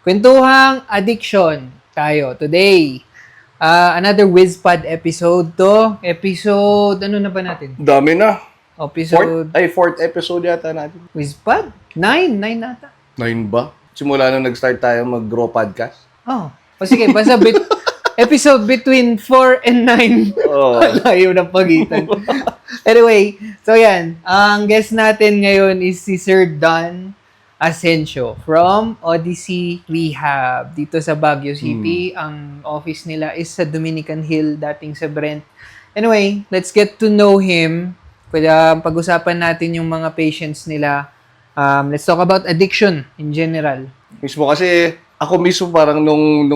Kwentuhang addiction tayo today. Another WizPod episode to. Episode, ano na ba natin? Dami na. Episode, Fourth episode yata natin. WizPod? 9 nata. 9 ba? Simula nung nag-start tayo mag-grow podcast. Oh. O sige, basta episode between 4 and 9. Oh. Layo ng pagitan. Anyway, so yan. Ang guest natin ngayon is si Sir Don Asensio from Odyssey Rehab dito sa Baguio City. Ang office nila is sa Dominican Hill, dating sa Brent. Anyway, let's get to know him. Pag-usapan natin yung mga patients nila. Let's talk about addiction in general. Mismo kasi, ako mismo parang nung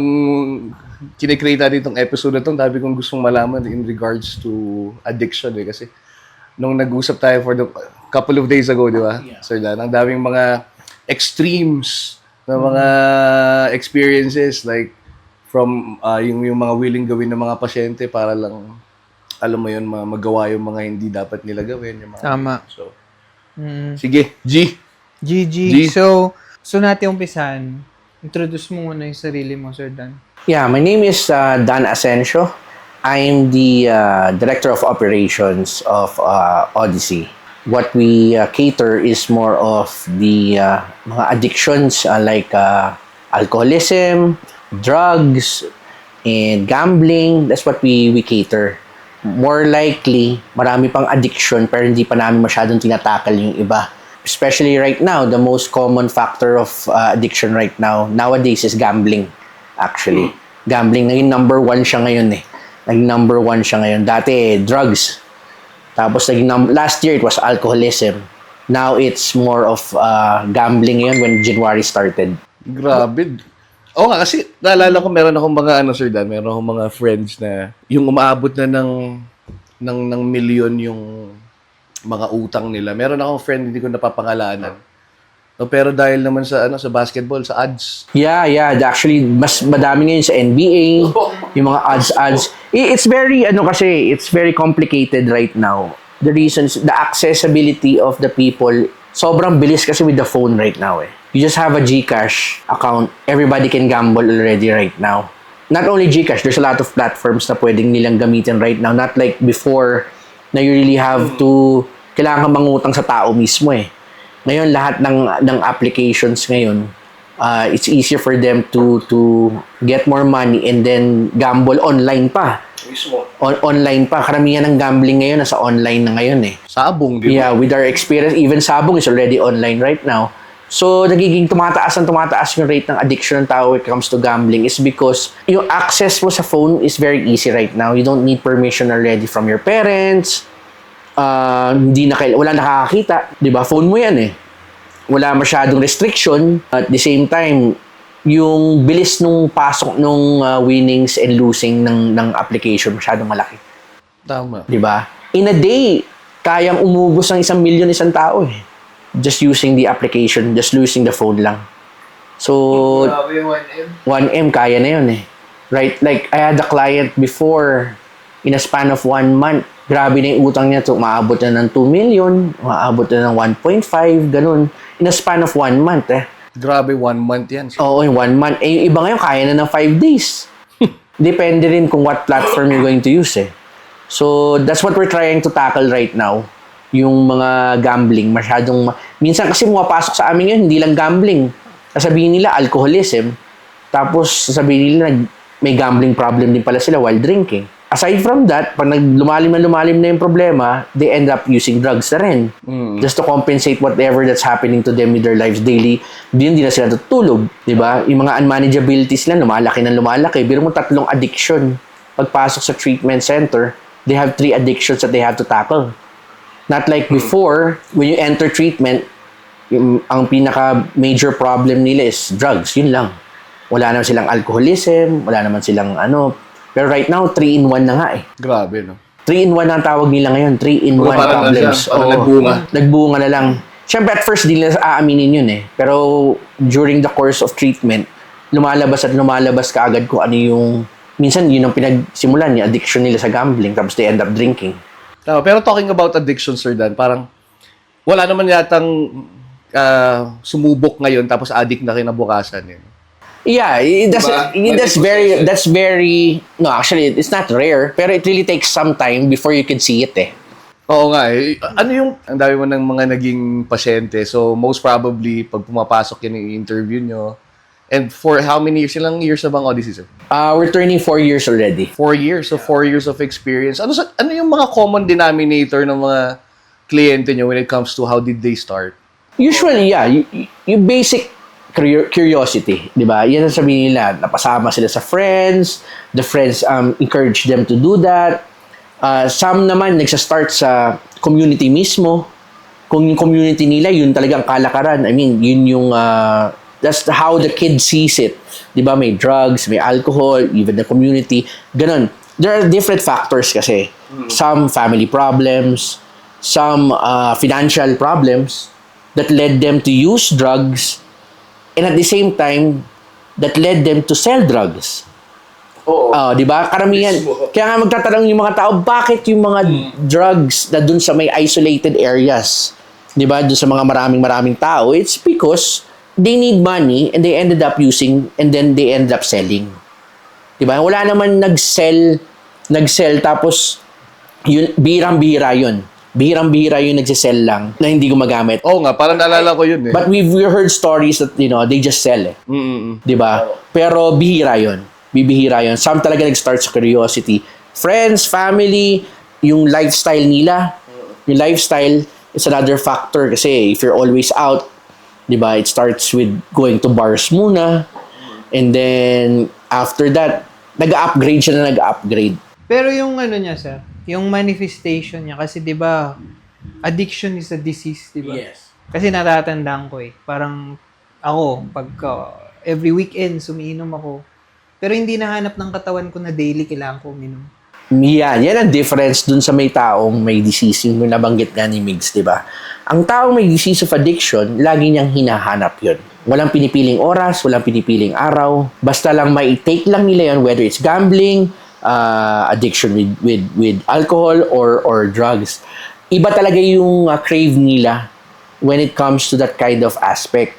kinikreate natin itong episode na itong, dami kong gustong malaman in regards to addiction Kasi nung nag-usap tayo for the couple of days ago, di ba? Yeah. Sir Dan, ang daming mga extremes na mga experiences like from yung mga willing gawin ng mga pasyente para lang alam mo yun magawa yung mga hindi dapat nila gawin yung mga Tama. so sige GG. So natin umpisan. Introduce mo muna yung sarili mo, Sir Dan. Yeah, my name is Dan Asensio. I'm the Director of Operations of Odyssey. What we cater is more of the mga addictions like alcoholism, drugs, and gambling. That's what we cater. More likely, marami pang addiction pero hindi pa namin masyadong tinatakal yung iba. Especially right now, the most common factor of addiction right now, nowadays, is gambling. Actually, gambling, naging number 1 siya ngayon Naging number 1 siya ngayon. Dati, drugs. Tapos, last year, it was alcoholism. Now, it's more of gambling ngayon when January started. grabe. Oo nga, kasi naalala ko meron akong mga Sir Dan, meron akong mga friends na yung umaabot na ng milyon yung mga utang nila. Meron akong friend, hindi ko napapangalanan. No, pero dahil naman sa sa basketball, sa ads. Yeah. Actually, mas madami ngayon sa NBA, yung mga ads. It's very, it's very complicated right now. The reasons, the accessibility of the people, sobrang bilis kasi with the phone right now You just have a GCash account, everybody can gamble already right now. Not only GCash, there's a lot of platforms na pwedeng nilang gamitin right now. Not like before, na you really have to, kailangan kang mangutang sa tao mismo Ngayon, lahat ng applications ngayon, it's easier for them to get more money and then gamble online pa. Mismo. Online pa. Karamihan ng gambling ngayon nasa online na ngayon Sabong, di ba? Yeah, with our experience, even sabong is already online right now. So, nagiging tumataas yung rate ng addiction ng tao when it comes to gambling is because yung access mo sa phone is very easy right now. You don't need permission already from your parents. Wala nakakakita. Diba? Phone mo yan Wala masyadong restriction. At the same time, yung bilis nung pasok nung winnings and losing ng application masyadong malaki. Tama. Diba? In a day, kayang umubos ng 1 million isang tao Just using the application, just using the phone lang. So, Grabe yung 1M. 1M kaya na yun Right? Like, I had a client before, in a span of 1 month, grabe na yung utang niya to, maabot na ng 2 million, maabot na ng 1.5, ganun. In a span of 1 month Grabe, 1 month yan. Oo, in 1 month. Yung iba ngayon, kaya na ng 5 days. Depende rin kung what platform you're going to use So, that's what we're trying to tackle right now. Yung mga gambling, minsan kasi pumapasok sa amin yun, hindi lang gambling. Sasabihin nila, alcoholism. Tapos, sasabihin nila, may gambling problem din pala sila while drinking. Aside from that, pag lumalim na yung problema, they end up using drugs na rin. Just to compensate whatever that's happening to them with their lives daily. Hindi na sila tutulog. Diba? Yung mga unmanageabilities nila, lumalaki. Biro mo 3 addiction. Pagpasok sa treatment center, they have 3 addictions that they have to tackle. Not like before, when you enter treatment, ang pinaka-major problem nila is drugs. Yun lang. Wala naman silang alcoholism, wala naman silang Pero right now, 3-in-1 na nga Grabe, no? 3-in-1 ang tawag nila ngayon. 3-in-1 problems. Nagbunga na lang. Siyempre, at first, di nila aaminin yun Pero during the course of treatment, lumalabas kaagad kung ano yung... Minsan, yun ang pinagsimulan yung addiction nila sa gambling, tapos they end up drinking. Pero talking about addiction, Sir Dan, parang wala naman yatang sumubok ngayon tapos addict na kinabukasan. Yeah, Diba? that's very, no, actually, it's not rare, pero it really takes some time before you can see it eh. Oo nga eh. Ano yung, ang dami mo ng mga naging pasyente. So, most probably, pag pumapasok yan yung interview nyo, and for how many years? Ilang years na bang Odyssey, sir? We're turning 4 years already. 4 years. So, 4 years of experience. Ano yung mga common denominator ng mga kliyente nyo when it comes to how did they start? Usually, yeah, yung basic curiosity, di ba? Yan ang sabihin nila, napasama sila sa friends, the friends encourage them to do that. Some naman nagsa-start sa community mismo. Kung yung community nila, yun talagang kalakaran. I mean, yun yung, that's how the kid sees it. Di ba? May drugs, may alcohol, even the community. Ganon. There are different factors kasi. Some family problems, some financial problems that led them to use drugs, and at the same time, that led them to sell drugs. Oo. Di ba? Karamihan. Kaya nga magtatanong yung mga tao, bakit yung mga drugs na dun sa may isolated areas, di ba? Dun sa mga maraming tao, it's because they need money and they ended up using and then they ended up selling. Di ba? Wala naman nag-sell tapos yun, birang-bira yun. Birang-bira yung nagsisell lang na hindi gumagamit. Oo nga, parang naalala ko yun eh. But we've heard stories that, they just sell eh. Di ba? Pero bihira yun. Bibihira yun. Some talaga nag-start sa curiosity. Friends, family, yung lifestyle nila. Yung lifestyle is another factor kasi if you're always out, di ba, it starts with going to bars muna. And then, after that, nag-upgrade siya na nag-upgrade. Pero yung ano niya, sir, yung manifestation niya, kasi di ba, addiction is a disease, di ba? Yes. Kasi natatandaan ko eh, parang ako, pagka every weekend, sumiinom ako. Pero hindi nahanap ng katawan ko na daily kailangan ko uminom. Yan ang difference dun sa may taong may disease, yung nabanggit nga ni Migs, di ba? Ang taong may disease of addiction, lagi niyang hinahanap yun. Walang pinipiling oras, walang pinipiling araw. Basta lang mai-take lang nila yun, whether it's gambling, addiction with alcohol or drugs. Iba talaga yung crave nila when it comes to that kind of aspect.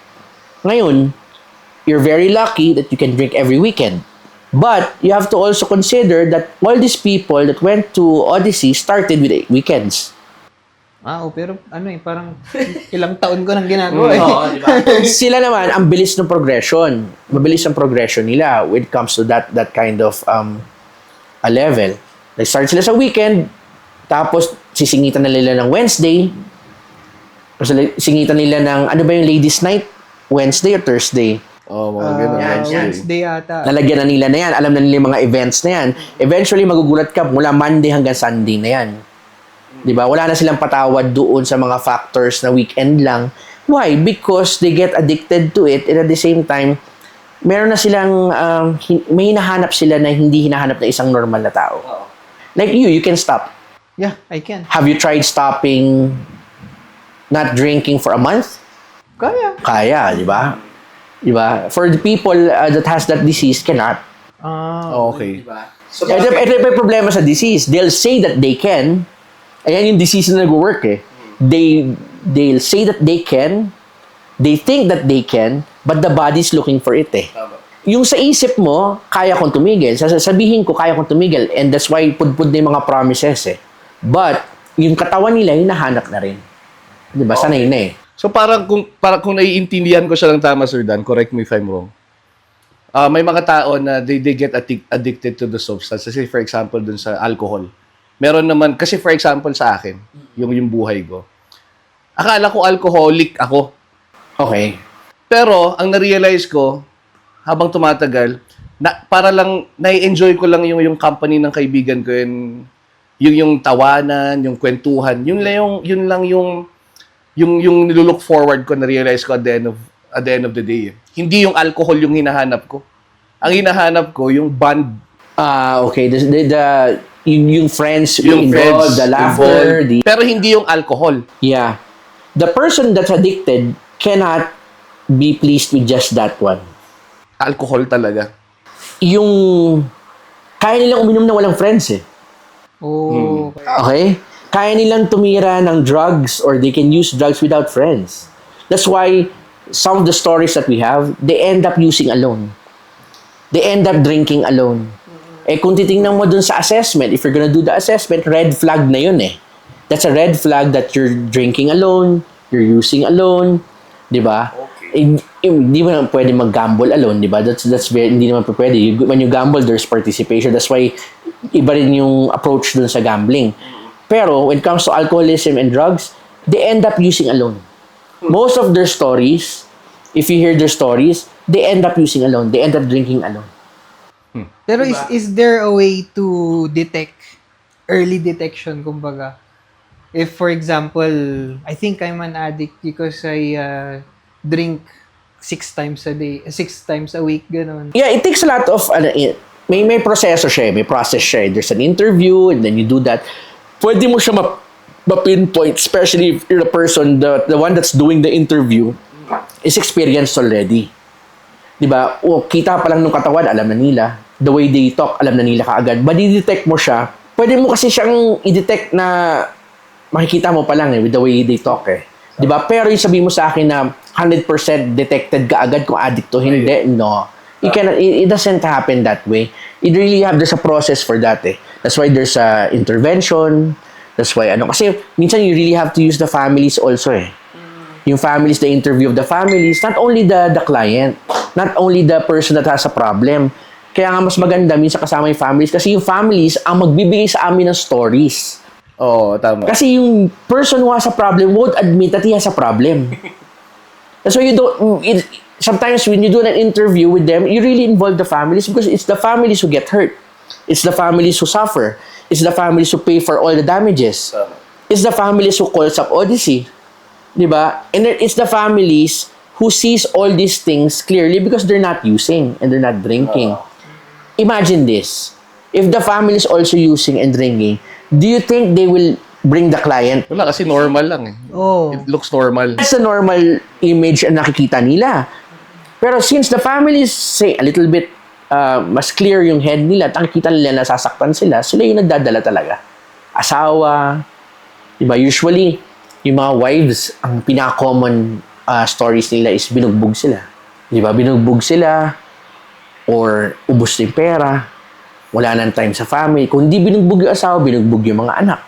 Ngayon, you're very lucky that you can drink every weekend. But you have to also consider that all these people that went to Odyssey started with weekends. Pero parang ilang taon ko nang ginagawa eh. Diba? Sila naman, ang bilis ng progression. Mabilis ang progression nila when it comes to that kind of a level. Nag-start sila sa weekend, tapos sisingitan na nila ng Wednesday, tapos singitan nila ng, ano ba yung ladies night? Wednesday or Thursday? Mga ganun. Wednesday yata. Nalagyan na nila na yan. Alam na nila yung mga events na yan. Eventually, magugulat ka mula Monday hanggang Sunday na yan. Diba? Wala na silang patawad doon sa mga factors na weekend lang. Why? Because they get addicted to it and at the same time, meron na silang, may hinahanap sila na hindi hinahanap na isang normal na tao. Like you can stop. Yeah, I can. Have you tried stopping not drinking for a month? Kaya, di ba? Di ba? For the people that has that disease, cannot. Okay. So, ito yung problema sa disease. They'll say that they can. Ayan yung disease na nag-work eh. They'll say that they can. They think that they can. But the body's looking for it eh. Yung sa isip mo, kaya kong tumigil. Sasabihin ko, kaya kong tumigil. And that's why pudpud na yung mga promises eh. But, yung katawan nila, hinahanap na rin. Di ba? Sanay na eh. So parang kung naiintindihan ko siya ng tama, Sir Dan, correct me if I'm wrong. May mga tao na they get addicted to the substance. Kasi for example, dun sa alcohol. Meron naman, kasi for example sa akin, yung buhay ko. Akala ko alcoholic ako. Okay. Pero, ang na-realize ko, habang tumatagal, para lang, na-enjoy ko lang yung company ng kaibigan ko, yung tawanan, yung kwentuhan, yun lang yung nilook forward ko, na-realize ko at the end of the day. Hindi yung alcohol yung hinahanap ko. Ang hinahanap ko, yung bond. Okay. Yung friends involved, the laughter, pero hindi yung alcohol. Yeah. The person that's addicted cannot be pleased with just that one. Alcohol talaga. Yung kaya nilang uminom na walang friends eh. Okay? Kaya nilang tumira ng drugs or they can use drugs without friends. That's why some of the stories that we have, they end up using alone. they end up drinking alone. Eh kung titingnan mo dun sa assessment, if you're gonna do the assessment, red flag na yun eh. That's a red flag that you're drinking alone, you're using alone, di ba? Hindi mo naman pwede mag-gamble alone, di ba? That's very, hindi naman pwede. When you gamble, there's participation. That's why iba rin yung approach dun sa gambling. Pero when it comes to alcoholism and drugs, they end up using alone. Most of their stories, if you hear their stories, they end up using alone. They end up drinking alone. Pero is there a way to detect, early detection, kumbaga? If, for example, I think I'm an addict because I drink 6 times a day, 6 times a week, ganun. Yeah, it takes a lot of, may proseso siya, may process siya. There's an interview, and then you do that. Pwede mo siya ma-pinpoint, especially if you're the person, the one that's doing the interview is experienced already. Diba? O, kita pa lang nung katawan, alam na nila. The way they talk, alam na nila kaagad. But i-detect mo siya. Pwede mo kasi siyang i-detect na makikita mo pa lang with the way they talk eh. Diba? Pero yung sabihin mo sa akin na 100% detected ka agad kung addict to, hindi. No. It doesn't happen that way. There's a process for that eh. That's why there's a intervention. That's why kasi minsan you really have to use the families also eh. Yung families, the interview of the families, not only the client, not only the person that has a problem. Kaya nga mas maganda minsan kasama yung families kasi yung families ang magbibigay sa amin ng stories. Oo, tama. Kasi yung person who has a problem won't admit that he has a problem. That's why sometimes when you do an interview with them, you really involve the families because it's the families who get hurt. It's the families who suffer. It's the families who pay for all the damages. It's the families who calls up Odyssey. Diba? And then it's the families who sees all these things clearly because they're not using and they're not drinking. Imagine this. If the family is also using and drinking, do you think they will bring the client? Wala, kasi normal lang eh. Oh. It looks normal. That's the normal image na nakikita nila. Pero since the family is, say, a little bit mas clear yung head nila at nakikita nila na sasaktan sila yung nagdadala talaga. Asawa, diba? Usually, yung mga wives, ang pinaka-common stories nila is binugbog sila. Diba? Binugbog sila or ubos yung pera. Wala nang time sa family. Kung hindi binugbog yung asawa, binugbog yung mga anak.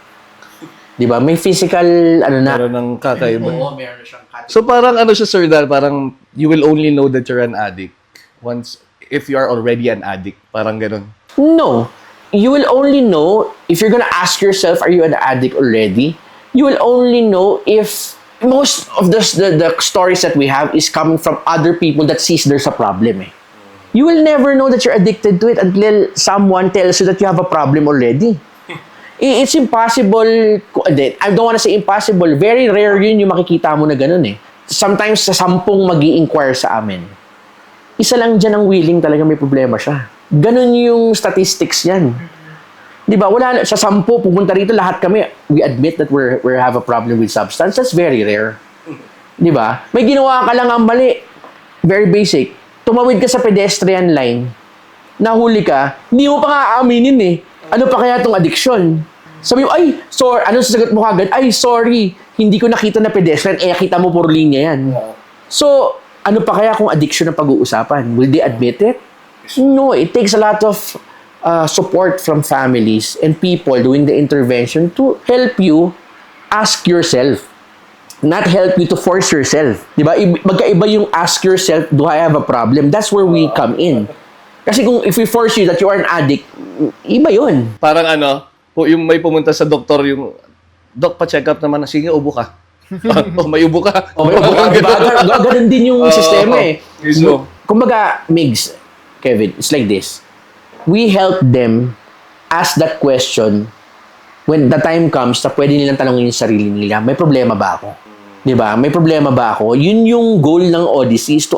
Diba? May physical, Meron ng kakaiba. Oo, meron siyang kakaiba. So parang sir Dal, parang you will only know that you're an addict if you are already an addict. Parang ganun. No. You will only know if you're gonna ask yourself, are you an addict already? You will only know if most of the stories that we have is coming from other people that sees there's a problem eh. You will never know that you're addicted to it until someone tells you that you have a problem already. It's impossible. I don't want to say impossible. Very rare yun yung makikita mo na ganun eh. Sometimes sa 10 mag-i-inquire sa amin, isa lang dyan ang willing talaga may problema siya. Ganun yung statistics yan. Di ba? Wala, sa 10 pupunta rito, lahat kami, we admit that we have a problem with substance. That's very rare. Di ba? May ginawa ka lang ang mali. Very basic. Tumawid ka sa pedestrian line, nahuli ka, hindi mo pa nga aaminin eh. Ano pa kaya itong addiction? Sabi mo, ay, sorry, anong sasagot mo kagad? Ay, sorry, hindi ko nakita na pedestrian, kita mo puro linya yan. So, ano pa kaya kung addiction ang pag-uusapan? Will they admit it? No, it takes a lot of support from families and people doing the intervention to help you ask yourself. Not help you to force yourself. Diba? Magkaiba yung ask yourself, do I have a problem? That's where we come in. Kasi kung if we force you that you are an addict, iba yun. Parang yung may pumunta sa doktor, yung, Dok, pa-check up naman, sige, ubo ka. May ubo ka. Diba? Ganun din yung sistema eh. So, Kumbaga, Migs, Kevin, it's like this. We help them ask that question when the time comes na pwede nilang tanongin yung sarili nila, may problema ba ako? Diba? May problema ba ako? Yun yung goal ng Odyssey is to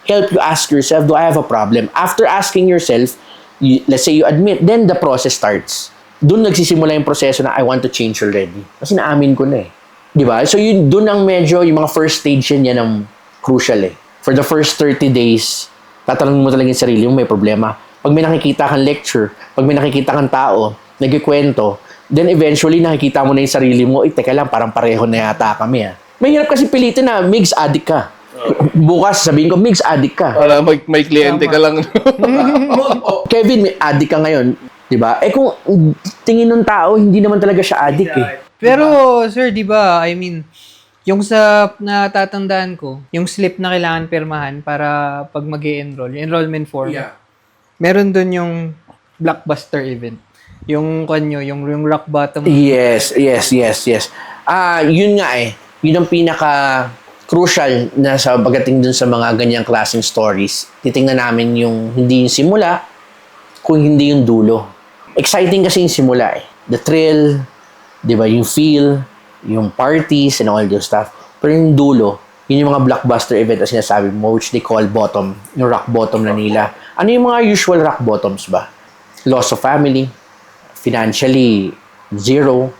help you ask yourself, do I have a problem? After asking yourself, let's say you admit, then the process starts. Doon nagsisimula yung proseso na I want to change already. Kasi naamin ko na eh. Diba? So yun, doon ang medyo, yung mga first stage yan ang crucial eh. For the first 30 days, tatanungin mo talaga yung sarili mo, may problema. Pag may nakikita kang lecture, pag may nakikita kang tao, nagkikwento, then eventually nakikita mo na yung sarili mo, teka lang, parang pareho na yata kami ah. Mahirap kasi pilitin na, Migs, addict ka. Bukas, sabihin ko, Migs, addict ka. Para may kliyente ka lang. Kevin, may addict ka ngayon. Diba? Eh kung tingin ng tao, hindi naman talaga siya addict eh. Pero, sir, di ba, I mean, yung sa natatandaan ko, yung slip na kailangan pirmahan para pag mag enroll yung enrollment form, meron dun yung blockbuster event. Yung kanyo, yung rock bottom. Yes. Yun nga eh. Yun ang pinaka crucial na sa pagdating dun sa mga ganyang klaseng stories. Titingnan namin yung hindi yung simula, kung hindi yung dulo. Exciting kasi yung simula eh. The thrill, di ba, yung feel, yung parties and all those stuff. Pero yung dulo, yun yung mga blockbuster event na sinasabi mo, which they call bottom, yung rock bottom na nila. Ano yung mga usual rock bottoms ba? Loss of family, financially, zero,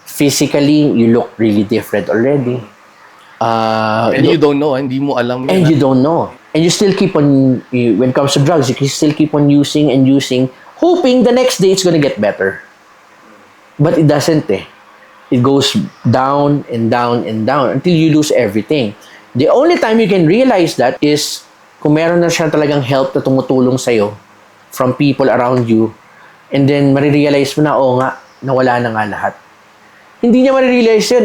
physically, you look really different already. And you don't know, hindi mo alam yun. And you don't know. And you still keep on, when it comes to drugs, you still keep on using and using, hoping the next day it's gonna get better. But it doesn't eh. It goes down and down and down until you lose everything. The only time you can realize that is kung meron na siya talagang help na tumutulong sa'yo from people around you, and then marirealize mo na, nga, nawala na nga lahat. Hindi niya marirealize yun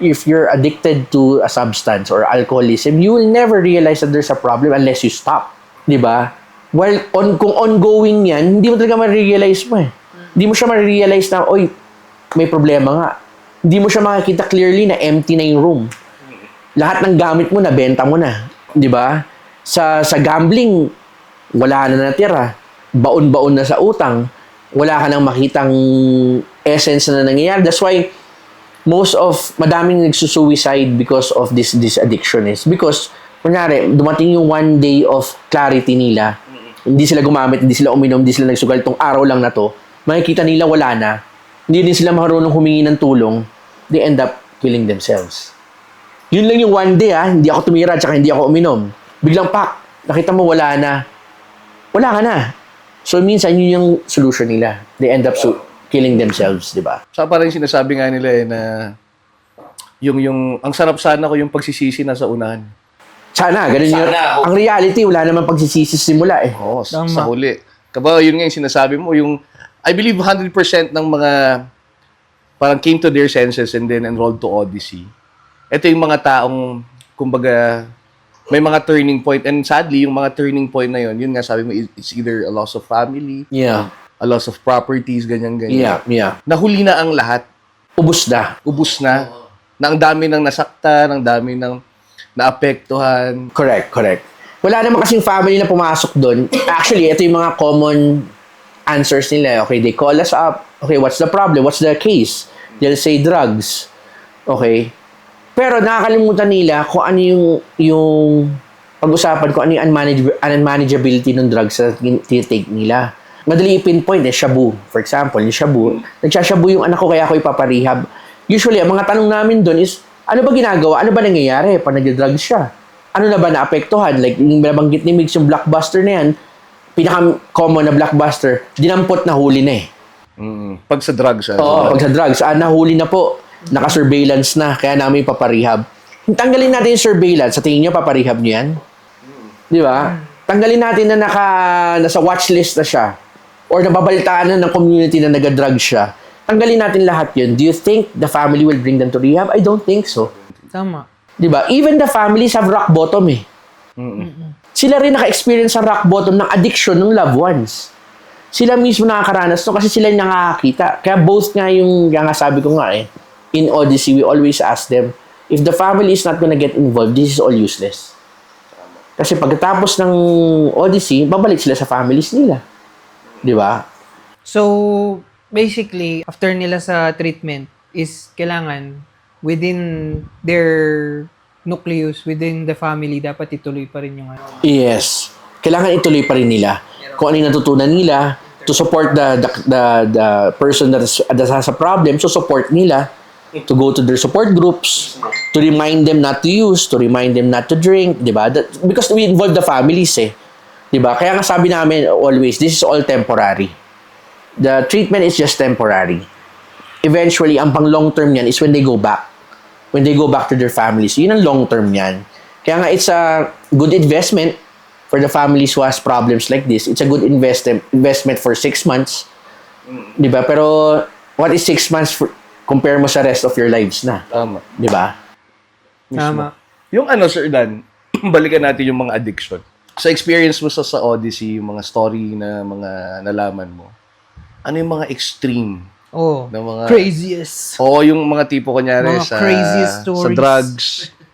if you're addicted to a substance or alcoholism, you will never realize that there's a problem unless you stop. Di ba? Well, kung ongoing yan, hindi mo talaga marirealize mo eh. Hindi mo siya marirealize na, may problema nga. Hindi mo siya makikita clearly na empty na yung room. Lahat ng gamit mo, nabenta mo na. Di ba? Sa gambling, wala na natira. Baon-baon na sa utang. Wala ka nang makitang essence na nangyayari. That's why, madaming nagsusuicide because of this addiction is because, kunyari, dumating yung one day of clarity nila, hindi sila gumamit, hindi sila uminom, hindi sila nagsugal itong araw lang na to, makikita nila wala na, hindi din sila marunong humingi ng tulong, they end up killing themselves. Yun lang yung one day hindi ako tumira tsaka hindi ako uminom. Biglang nakita mo wala na. Wala ka na. So minsan yun yung solution nila. They end up killing themselves, di ba? Sa parang sinasabi nga nila na ang sarap sana ko yung pagsisisi na sa unahan. Sana, ganun yun. Ang reality, wala naman pagsisisi simula eh. Oo, sa huli. Kaba, yun nga yung sinasabi mo, I believe 100% ng mga parang came to their senses and then enrolled to Odyssey. Ito yung mga taong, kumbaga, may mga turning point. And sadly, yung mga turning point na yun nga sabi mo, it's either a loss of family, a loss of properties, ganyan-ganyan. Yeah. Nahuli na ang lahat. Ubus na. Na ang dami ng nasakta, ang dami ng naapektuhan. Correct. Wala naman kasing family na pumasok doon. Actually, ito yung mga common answers nila. Okay, they call us up. Okay, what's the problem? What's the case? They'll say drugs. Okay. Pero nakakalimutan nila kung ano yung pag-usapan, kung ano yung unmanageability ng drugs na tinitake nila. Madali i-pinpoint shabu. For example, yung shabu. Nagsashabu yung anak ko kaya ako ipaparehab. Usually, ang mga tanong namin doon is, ano ba ginagawa? Ano ba nangyayari pag nag-drugs siya? Ano na ba naapektuhan? Like, yung nabanggit ni Migs, yung blockbuster na yan, pinaka-common na blockbuster, dinampot na huli na eh. Pag sa drugs. Oo, pag sa drugs. Nahuli na po. Naka-surveillance na. Kaya namin paparehab. Tanggalin natin yung surveillance. Sa tingin nyo, paparehab nyo yan? Di ba? Tanggalin natin na nasa watchlist na siya. Or nababalitaan na ng community na nag-drug siya. Tanggalin natin lahat yun. Do you think the family will bring them to rehab? I don't think so. Tama. Diba? Even the families have rock bottom eh. Sila rin naka-experience sa rock bottom ng addiction ng loved ones. Sila mismo nakakaranas no kasi sila yung nakakakita. Kaya both nga yung sabi ko nga eh, in Odyssey, we always ask them, if the family is not gonna get involved, this is all useless. Kasi pagkatapos ng Odyssey, babalik sila sa families nila. Diba? So, basically, after nila sa treatment is kailangan within their nucleus, within the family, dapat ituloy pa rin yung Yes. Kailangan ituloy pa rin nila. Kung ano yung natutunan nila to support the person that has a problem, so support nila to go to their support groups, to remind them not to use, to remind them not to drink, di ba? Because we involve the families eh. Di ba? Kaya nga sabi namin always, this is all temporary. The treatment is just temporary. Eventually, ang pang long term yan is when they go back. When they go back to their families. Yun ang long term yan. Kaya nga, it's a good investment for the families who has problems like this. It's a good investment for 6 months. Di ba? Pero, what is 6 months compare mo sa rest of your lives na? Tama. Di ba? Tama. Yung ano, Sir Dan, balikan natin yung mga addiction. Sa experience mo sa Odyssey, yung mga story na mga nalaman mo, ano yung mga extreme Oh, na mga... craziest. Oo, yung mga tipo kunyari Mga sa craziest sa stories. drugs,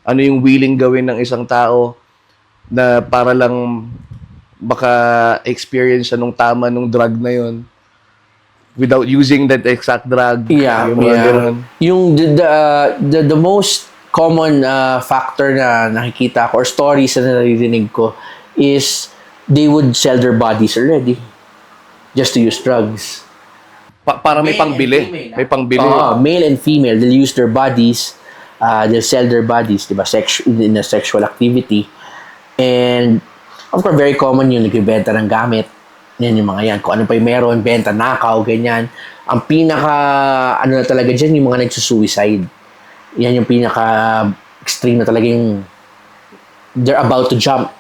ano yung willing gawin ng isang tao na para lang baka experience siya nung tama nung drug na yun without using that exact drug. Yeah, yung mga ganun. Yung the most common factor na nakikita ko or stories na naririnig ko is they would sell their bodies already just to use drugs. Para may Male and pangbili. female, May pangbili. Male and female, they'll use their bodies, they'll sell their bodies, diba, in a sexual activity. And, of course, very common yung nagbibenta ng gamit. Yan yung mga yan. Kung ano pa yung meron, benta, nakaw, ganyan. Ang pinaka, ano na talaga dyan, yung mga nagsusuicide. Yan yung pinaka extreme na talaga yung they're about to jump.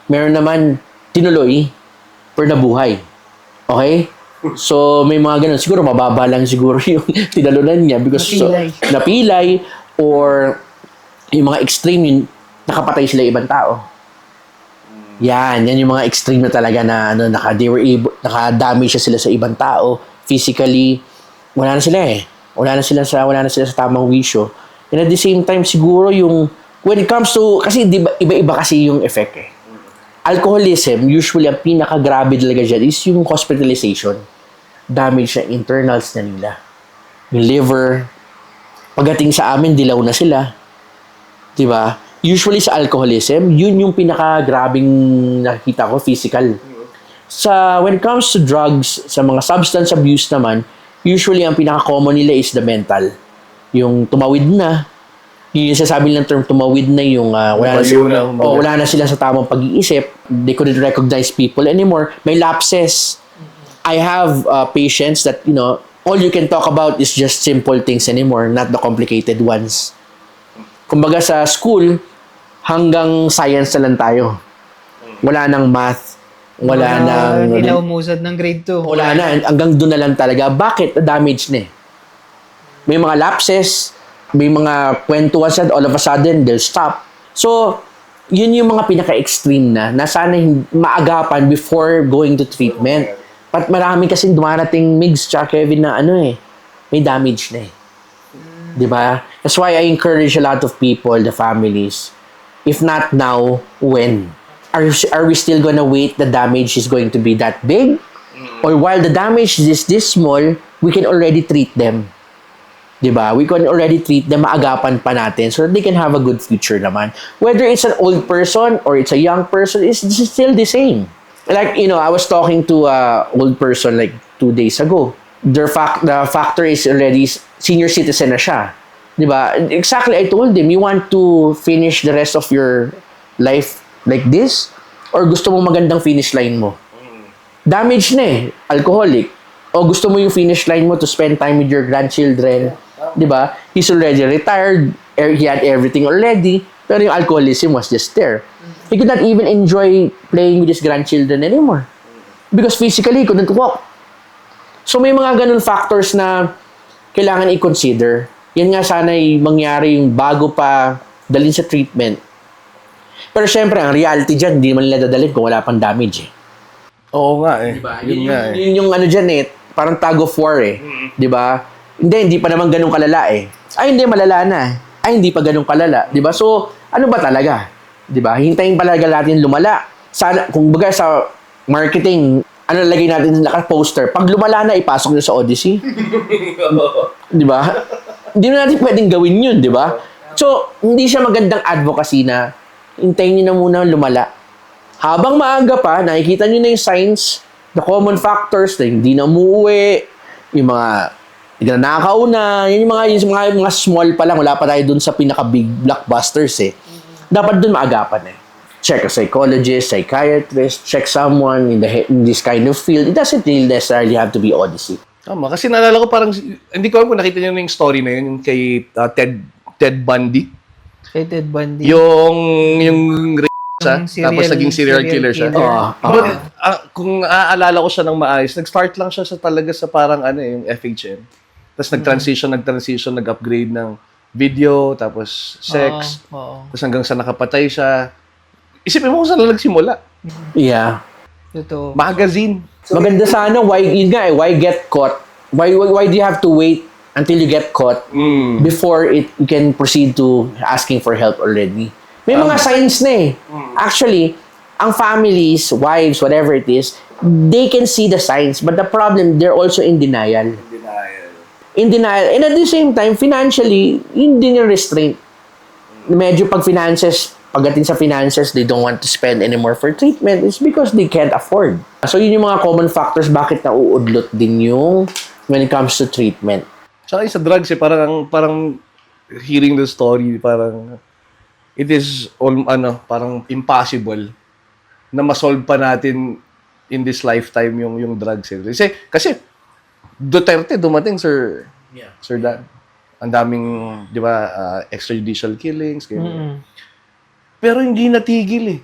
Meron naman, tinuloy, pero nabuhay. Okay? So, may mga ganun. Siguro, mababa lang siguro yung tinalunan niya because napilay or yung mga extreme yung nakapatay sila ibang tao. Yan yung mga extreme na talaga na ano, naka-damage sila sa ibang tao physically. Wala na sila eh. Wala na sila sa tamang wisyo. And at the same time, siguro yung when it comes to, kasi iba-iba kasi yung effect eh. Alcoholism, usually ang pinaka-grabe talaga dyan is yung hospitalization. Damage na internals na nila. Yung liver. Pagdating sa amin, dilaw na sila. Diba? Usually sa alcoholism, yun yung pinaka-grabing nakikita ko, physical. When it comes to drugs, sa mga substance abuse naman, usually ang pinaka-common nila is the mental. Yung tumawid na, yung sasabi ng term tumawid na yung wala na sila sa tamang pag-iisip. They couldn't recognize people anymore. May lapses. I have patients that, all you can talk about is just simple things anymore, not the complicated ones. Kumbaga sa school, hanggang science na lang tayo. Wala nang math. Wala nang... Hindi na umusad ng grade 2. Wala na. Hanggang doon na lang talaga. Bakit? Damage na eh. May mga lapses, may mga kwentuhan sa all of a sudden, they'll stop. So, yun yung mga pinaka-extreme na sana maagapan before going to treatment. But marami kasing dumarating Migs tsaka Kevin na may damage na eh. Diba? That's why I encourage a lot of people, the families, if not now, when? Are we still gonna wait the damage is going to be that big? Or while the damage is this small, we can already treat them. Diba? We can already treat them, maagapan pa natin so that they can have a good future naman. Whether it's an old person or it's a young person, it's still the same. Like, I was talking to a old person like 2 days ago. The factor is already senior citizen na siya. Diba? Exactly, I told him, you want to finish the rest of your life like this? Or gusto mo magandang finish line mo? Damage na eh. Alcoholic. O gusto mo yung finish line mo to spend time with your grandchildren? Diba? He's already retired. He had everything already. Pero yung alcoholism was just there. He could not even enjoy playing with his grandchildren anymore. Because physically, he couldn't walk. So may mga ganun factors na kailangan i-consider. Yan nga sana'y mangyari yung bago pa dalhin sa treatment. Pero syempre, ang reality dyan, hindi naman nila dadalhin kung wala pang damage eh. Oo nga eh. Diba? Yun nga eh. Yun yung dyan eh, parang tug of war eh. Diba? Hindi pa naman ganun kalala eh. Ay, hindi, malala na. Ay, hindi pa ganun kalala. Diba? So, ano ba talaga? Diba? Hintayin palaga natin lumala. Sana, kung baga sa marketing, ano lagay natin sa poster? Pag lumala na, ipasok nyo sa Odyssey. Diba? Hindi na natin pwedeng gawin yun, diba? So, hindi siya magandang advocacy na hintayin nyo na muna lumala. Habang maaga pa, nakikita nyo na yung signs, the common factors na hindi na umuwi, yung mga hindi na nakakauna, yung mga small pa lang, wala pa tayo dun sa pinaka-big blockbusters eh. Dapat dun maagapan eh. Check a psychologist, psychiatrist, check someone in this kind of field. It doesn't really necessarily have to be Odyssey. Tama. Kasi naalala ko parang, hindi ko alam kung nakita niyo na yung story na yun, yung kay Ted Bundy. Kay Ted Bundy. Yung siya, Yung tapos naging serial killer siya. But, kung aalala ko siya ng maayos, nag-start lang siya sa talaga sa parang yung FHM. Tapos nag-transition, nag-upgrade ng video, tapos sex, Oo. tapos hanggang sa nakapatay siya. Isipin mo kung saan lang nagsimula. Yeah. Totoo. Magazine. Maganda sana, why get caught? Why do you have to wait until you get caught before you can proceed to asking for help already? May mga signs na eh. Actually, ang families, wives, whatever it is, they can see the signs, but the problem, they're also in denial. In denial. And at the same time, financially, hindi yung restraint. Medyo pagdating sa finances, they don't want to spend anymore for treatment. It's because they can't afford. So, yun yung mga common factors bakit nauudlot din yung when it comes to treatment. Tsaka sa drugs parang hearing the story, parang it is parang impossible na ma-solve pa natin in this lifetime yung drugs. Kasi Duterte dumating, Sir Dan. Ang daming, di ba, extrajudicial killings, ganyan. Pero hindi natigil eh.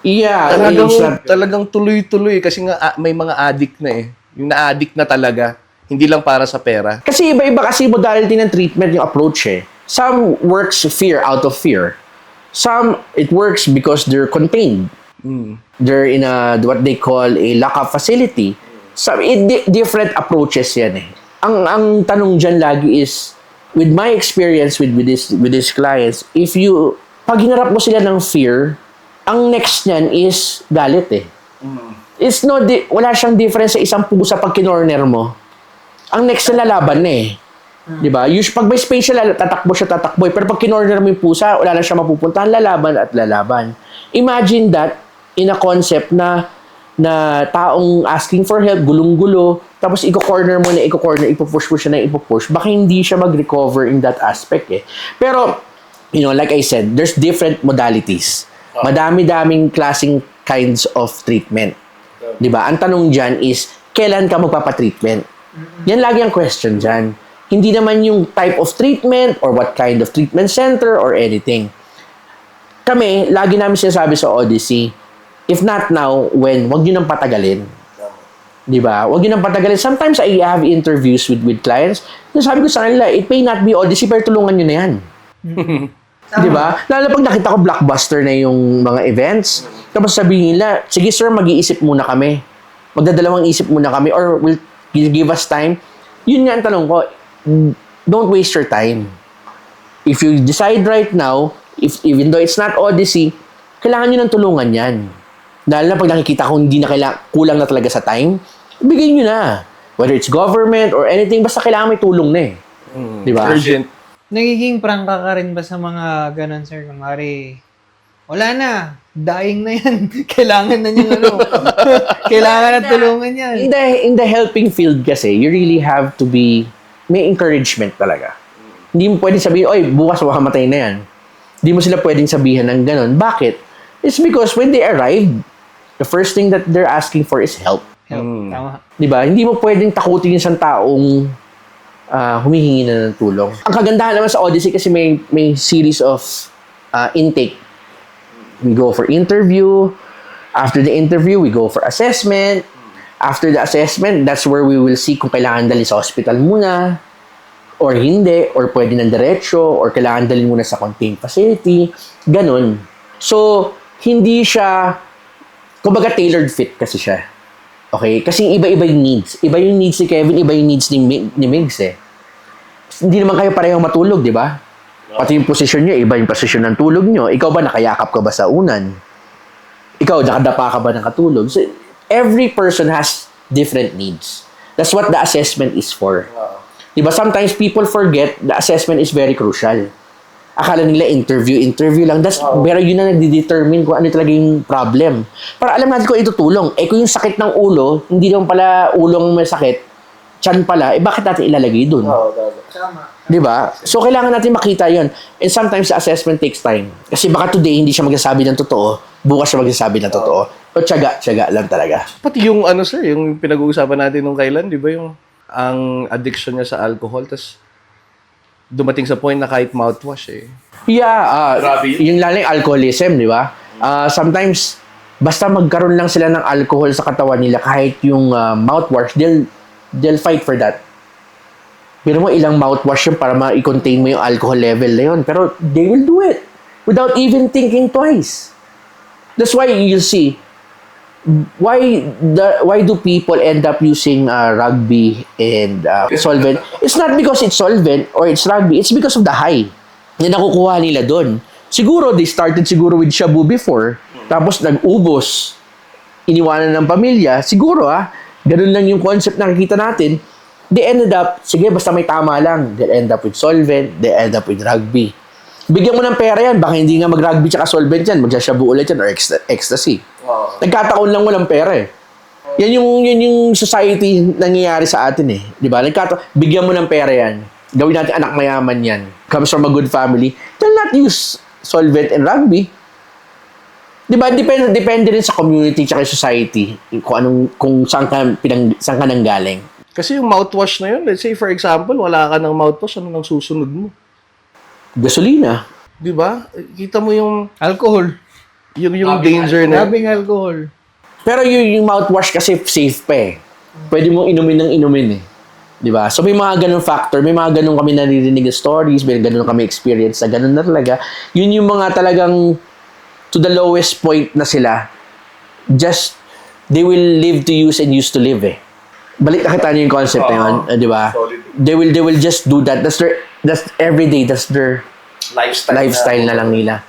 Yeah. Talagang tuloy-tuloy kasi nga may mga addict na eh. Yung na-addict na talaga, hindi lang para sa pera. Kasi iba-iba kasi modality ng treatment yung approach eh. Some works out of fear. Some, it works because they're contained. They're in what they call a lock-up facility. Some, different approaches yan eh. Ang tanong dyan lagi is, with my experience with these clients, pag hinarap mo sila ng fear, ang next niyan is galit eh. It's wala siyang difference sa isang pusa pag kinorner mo. Ang next na lalaban na eh. Diba? Pag may space siya, tatakbo. Pero pag kinorner mo yung pusa, wala na siya mapupuntahan, lalaban. Imagine that in a concept na taong asking for help, gulong-gulo, tapos i-corner mo na, ipupush mo siya na ipupush, baka hindi siya mag-recover in that aspect eh. Pero, like I said, there's different modalities. Madami-daming klaseng kinds of treatment. Diba? Ang tanong dyan is, kailan ka magpapatreatment? Yan lagi ang question dyan. Hindi naman yung type of treatment or what kind of treatment center or anything. Kami, lagi namin sinasabi sa Odyssey, if not now, when, wag nyo nang patagalin. Diba? Wag nyo nang patagalin. Sometimes I have interviews with clients. Sabi ko sa kanila, it may not be Odyssey, pero tulungan nyo na yan. Diba? Lalo pag nakita ko blockbuster na yung mga events, tapos sabihin nila, sige sir, mag-iisip muna kami. Magdadalawang isip muna kami or will give us time. Yun nga ang tanong ko, don't waste your time. If you decide right now, even though it's not Odyssey, kailangan nyo ng tulungan yan. Dahil na pag nakikita ko hindi na kulang na talaga sa time, ibigay nyo na. Whether it's government or anything, basta kailangan may tulong na eh. Diba? Urgent. Nagiging prangka ka rin ba sa mga ganun, sir? Kunwari, wala na. Dying na yan. Kailangan na niyang kailangan na tulungan yan. In the helping field kasi, you really have to be, may encouragement talaga. Hindi mo pwedeng sabihin, oy, bukas makamatay na yan. Hindi mo sila pwedeng sabihin ng ganun. Bakit? It's because when they arrive, the first thing that they're asking for is help. Tama. Diba? Hindi mo pwedeng takutin yung isang taong humihingi na ng tulong. Ang kagandahan naman sa Odyssey kasi may series of intake. We go for interview. After the interview, we go for assessment. After the assessment, that's where we will see kung kailangan dali sa hospital muna or hindi, or pwede ng diretso, or kailangan dalhin muna sa contained facility. Ganon. So, hindi siya, kumbaga tailored fit kasi siya. Okay? Kasi iba-iba yung needs. Iba yung needs ni Kevin, iba yung needs ni Migs eh. Hindi naman kayo parehong matulog, di ba? Pati yung posisyon nyo, iba yung posisyon ng tulog nyo. Ikaw ba, nakayakap ka ba sa unan? Ikaw, nakadapa ka ba ng katulog? So, every person has different needs. That's what the assessment is for. Diba? Sometimes people forget the assessment is very crucial. Akala nila interview lang. Pero yun na nagdedetermine kung ano talaga yung problem. Para alam natin kung itutulong. Kung yung sakit ng ulo, hindi naman pala ulong may sakit, tiyan pala, bakit natin ilalagay dun? Tama. Diba? So, kailangan natin makita yun. And sometimes the assessment takes time. Kasi baka today, hindi siya magsasabi ng totoo. Bukas siya magsasabi ng totoo. O tiyaga lang talaga. Pati yung sir, yung pinag-uusapan natin nung kailan, di ba yung ang addiction niya sa alcohol, tas dumating sa point na kahit mouthwash eh. Yeah, Grabe yung lalo yung alcoholism, di ba? Sometimes, basta magkaroon lang sila ng alcohol sa katawan nila, kahit yung mouthwash, they'll fight for that. Pero mo ilang mouthwash yun para ma-contain mo yung alcohol level na yun. Pero they will do it without even thinking twice. That's why you'll see, why do people end up using rugby and solvent? It's not because it's solvent or it's rugby. It's because of the high na nakukuha nila doon. Siguro, they started siguro with shabu before, tapos nag-ubos, iniwanan ng pamilya. Siguro, ganun lang yung concept na nakikita natin. They ended up, sige, basta may tama lang. They end up with solvent, they end up with rugby. Bigyan mo ng pera yan, baka hindi nga mag-rugby tsaka solvent yan, magsashabu ulit yan or ecstasy. Wow. Nagkataon lang walang pera eh. Yan yung society nangyayari sa atin eh. Di ba? Bigyan mo ng pera yan. Gawin natin anak mayaman yan. Comes from a good family. They'll not use solvent and rugby. Di ba? Depende rin sa community tsaka society kung saan ka nanggaling. Kasi yung mouthwash na yun, let's say for example, wala ka ng mouthwash, ano nang susunod mo? Gasolina. Di ba? Kita mo yung Alcohol. danger na. Grabing alcohol. Pero yung mouthwash kasi safe pa eh. Pwede mong inumin eh. Di ba? So may mga ganun factor, may mga ganun kami naririnig na stories, may ganun kami experience na ganun na talaga. Yun yung mga talagang to the lowest point na sila. Just, they will live to use and use to live eh. Balik nakita niyo yung concept na yun, di ba? They will just do that. That's everyday, that's their lifestyle na lang nila.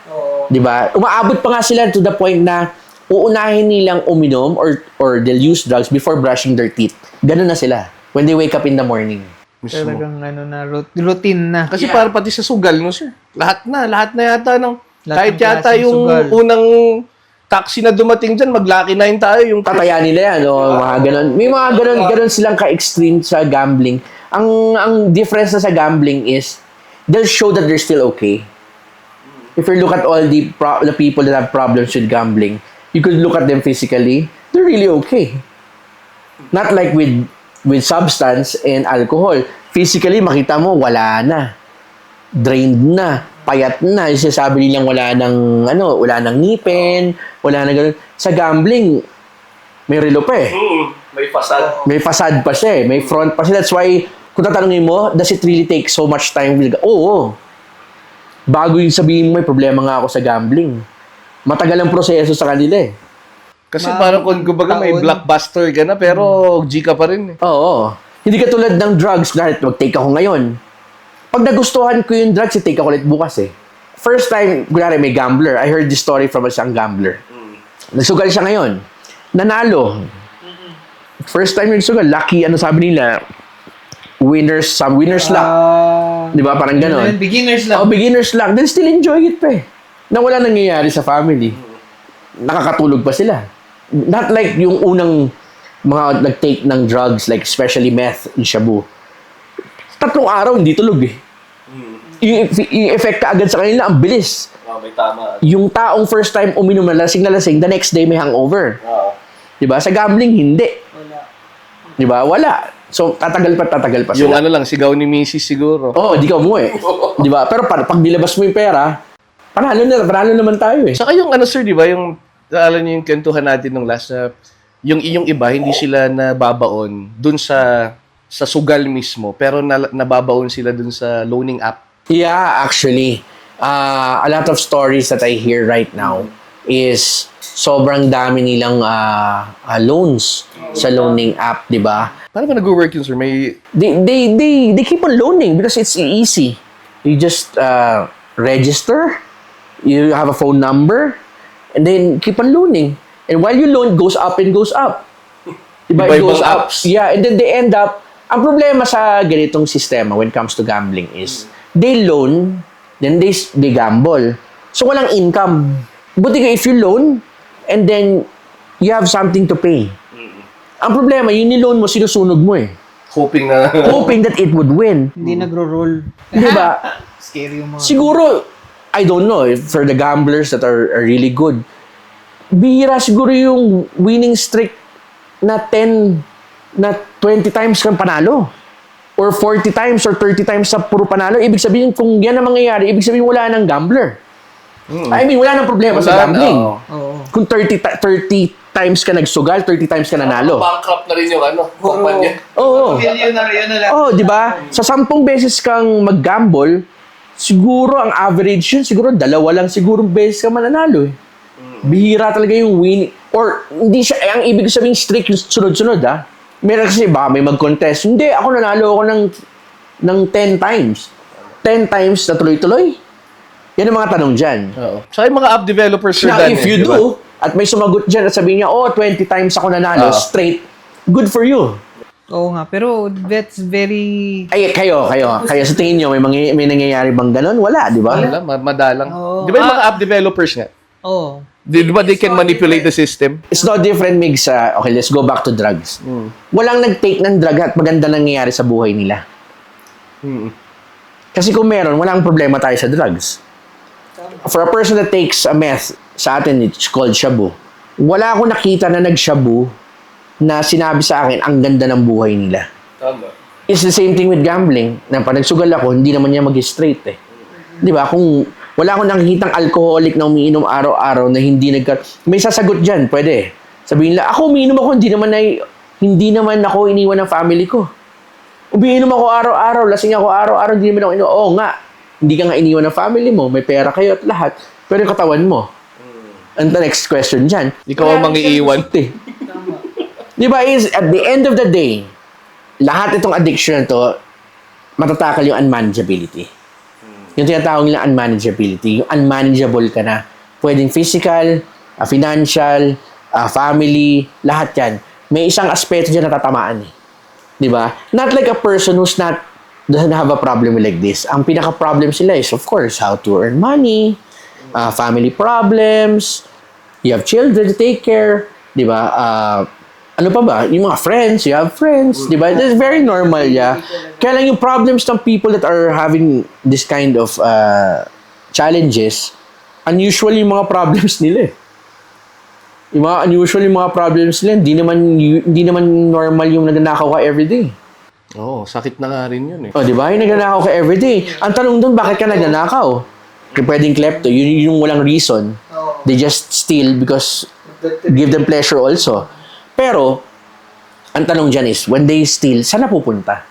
Di ba? Umaabot pa nga sila to the point na uunahin nilang uminom or they'll use drugs before brushing their teeth. Ganun na sila when they wake up in the morning. Mismo. Talagang routine na. Kasi para pati sa sugal, no sir? Lahat na yata ng, Lahat kahit ng yata klaseng yung sugal. unang taxi na dumating dyan, mag-Lucky 9 tayo. Yung Tataya nila yan, mga ganun. May mga ganun silang ka-extreme sa gambling. Ang difference na sa gambling is, they'll show that they're still okay. If you look at all the people that have problems with gambling, you could look at them physically, they're really okay. Not like with substance and alcohol. Physically, makita mo, wala na. Drained na. Payat na. Isasabi nilang wala nang ngipin, wala nang ganun. Sa gambling, may relo pa eh. may fasad. May facade pa siya eh. May front pa siya. That's why, kung tatanungin mo, does it really take so much time? Oo. Bago yung sabihin mo, may problema nga ako sa gambling. Matagal ang proseso sa kanila eh. Kasi parang kung kumbaga may blockbuster ka na, pero G ka pa rin eh. Oo. Hindi ka tulad ng drugs. Kahit mag-take ako ngayon. Pag nagustuhan ko yung drugs, i-take ako ulit bukas eh. First time, kunwari may gambler. I heard this story from isang gambler. Nagsugal siya ngayon. Nanalo. First time yung sugal, lucky, sabi nila, winner's luck. Di ba? Parang ganon. Beginner's luck. Beginner's luck. Then still enjoy it pa eh. Na wala nangyayari sa family. Nakakatulog pa sila. Not like yung unang mga nag-take ng drugs, like especially meth and shabu. 3 araw, hindi tulog eh. Yung effect ka agad sa kanila, ang bilis. May tama. Yung taong first time uminom na lasing, the next day may hangover. Diba? Sa gambling, hindi. Wala. Diba? Wala. So, tatagal pa Yung sila. sigaw ni Mrs. siguro. Di ka umuwi. Diba? Pero pag nilabas mo yung pera, panalo naman tayo eh. Saka yung sir, di ba, yung, alam niyo yung kwentuhan natin nung last na, yung iba, hindi sila nababaon dun sa sugal mismo, pero nababaon sila dun sa loaning app. Yeah, actually, a lot of stories that I hear right now is sobrang dami nilang loans sa loaning app, di ba? Paano ba nag-work yun, sir? They keep on loaning because it's easy. You just register, you have a phone number, and then keep on loaning. And while you loan, goes up and goes up. Diba? It goes up. Apps. Yeah, and then they end up, ang problema sa ganitong sistema when it comes to gambling is, they loan, then they gamble. So walang income. Buti ka if you loan, and then you have something to pay. Ang problema, yung niloan mo, sinusunog mo eh. Hoping na... Hoping that it would win. Hindi nagro-roll. Di ba? Scary yung mga... Siguro, I don't know, for the gamblers that are really good, bihira siguro yung winning streak na 20 times kang panalo. or 40 times or 30 times sa puro panalo, ibig sabihin, kung yan ang mangyayari, ibig sabihin wala nang gambler. I mean, wala nang problema sa gambling. Oo. Kung 30 times ka nagsugal, 30 times ka nanalo. Bankrupt na rin yung kumpanya. Oo. Millionaire yun na lang. Oh, di ba? Sa 10 beses kang mag-gamble, siguro ang average yun, siguro 2 lang siguro beses ka mananalo eh. Bihira talaga yung win. Or, hindi siya, ang ibig sabihin strict sunod-sunod ha. Meron kasi baka may mag-contest. Hindi, ako nanalo ako ng 10 times. 10 times na tuloy-tuloy. Yan ang mga tanong dyan. Oo. Saka yung mga app developers, Sir Now, Dan, if you di ba? do, at may sumagot dyan at sabihin niya, 20 times ako nanalo, straight, good for you. Oo nga, pero that's very... Ay, kayo, sa tingin nyo, may nangyayari bang ganun? Wala, di ba? Wala, madalang. Oo. Di ba yung mga app developers nga? Oo. Di ba they can manipulate the system? It's no different, Migs. Okay, let's go back to drugs. Walang nag-take ng drug at maganda nangyayari sa buhay nila. Kasi kung meron, walang problema tayo sa drugs. For a person that takes a meth, sa atin, it's called shabu. Wala akong nakita na nag-shabu na sinabi sa akin, ang ganda ng buhay nila. Tama. It's the same thing with gambling. Na pag nagsugal ako, hindi naman niya mag-straight eh. Di ba? Kung wala akong nakikitang alcoholic na umiinom araw-araw na hindi may sasagot dyan, pwede. Sabihin nila, ako umiinom ako, hindi naman ako iniwan ng family ko. Umiinom ako araw-araw, lasing ako araw-araw, hindi naman ako iniwan. Oo nga, hindi ka nga iniwan ng family mo, may pera kayo at lahat, pero yung katawan mo. And the next question dyan, Ikaw ang mangiiwan. Di ba, is at the end of the day, lahat itong addiction na to, matatakal yung unmanageability. Yung tinatawag nila unmanageability, yung unmanageable ka na. Pwedeng physical, financial, family, lahat yan. May isang aspeto dyan na tatamaan eh. Di ba? Not like a person who's doesn't have a problem like this. Ang pinaka-problem sila is, of course, how to earn money, family problems, you have children to take care, di ba? Ano pa ba? Yung mga friends, you have friends, di ba? That's very normal, yeah. Kaya lang yung problems ng people that are having this kind of challenges, unusual yung mga problems nila eh. Unusual yung mga problems nila, hindi naman normal yung nagnanakaw ka everyday. Oo, sakit na nga rin yun eh. O, di ba? Yung nagnanakaw ka everyday. Ang tanong doon, bakit ka nagnanakaw? Pwedeng klepto, yun yung walang reason. They just steal because give them pleasure also. Pero, ang tanong dyan is, when they steal, saan napupunta?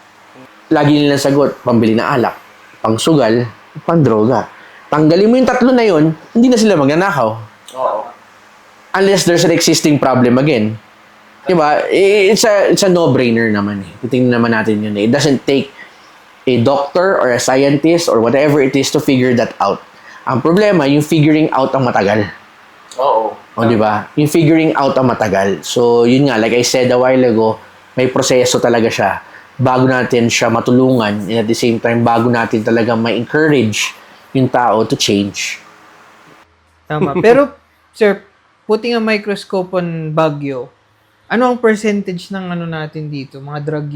Lagi nilang sagot, pambili na alak, pangsugal, pandroga. Tanggalin mo yung tatlo na yun, hindi na sila magnanakaw. Oo. Unless there's an existing problem again. Diba? It's a no-brainer naman eh. Titingnan naman natin yun eh. It doesn't take a doctor or a scientist or whatever it is to figure that out. Ang problema, yung figuring out ang matagal. Oo. O, di ba? Yung figuring out ang matagal. So, yun nga, like I said a while ago, may proseso talaga siya bago natin siya matulungan and at the same time, bago natin talaga ma-encourage yung tao to change. Tama. Pero, sir, putting a microscope on Baguio, ano ang percentage ng natin dito, mga drug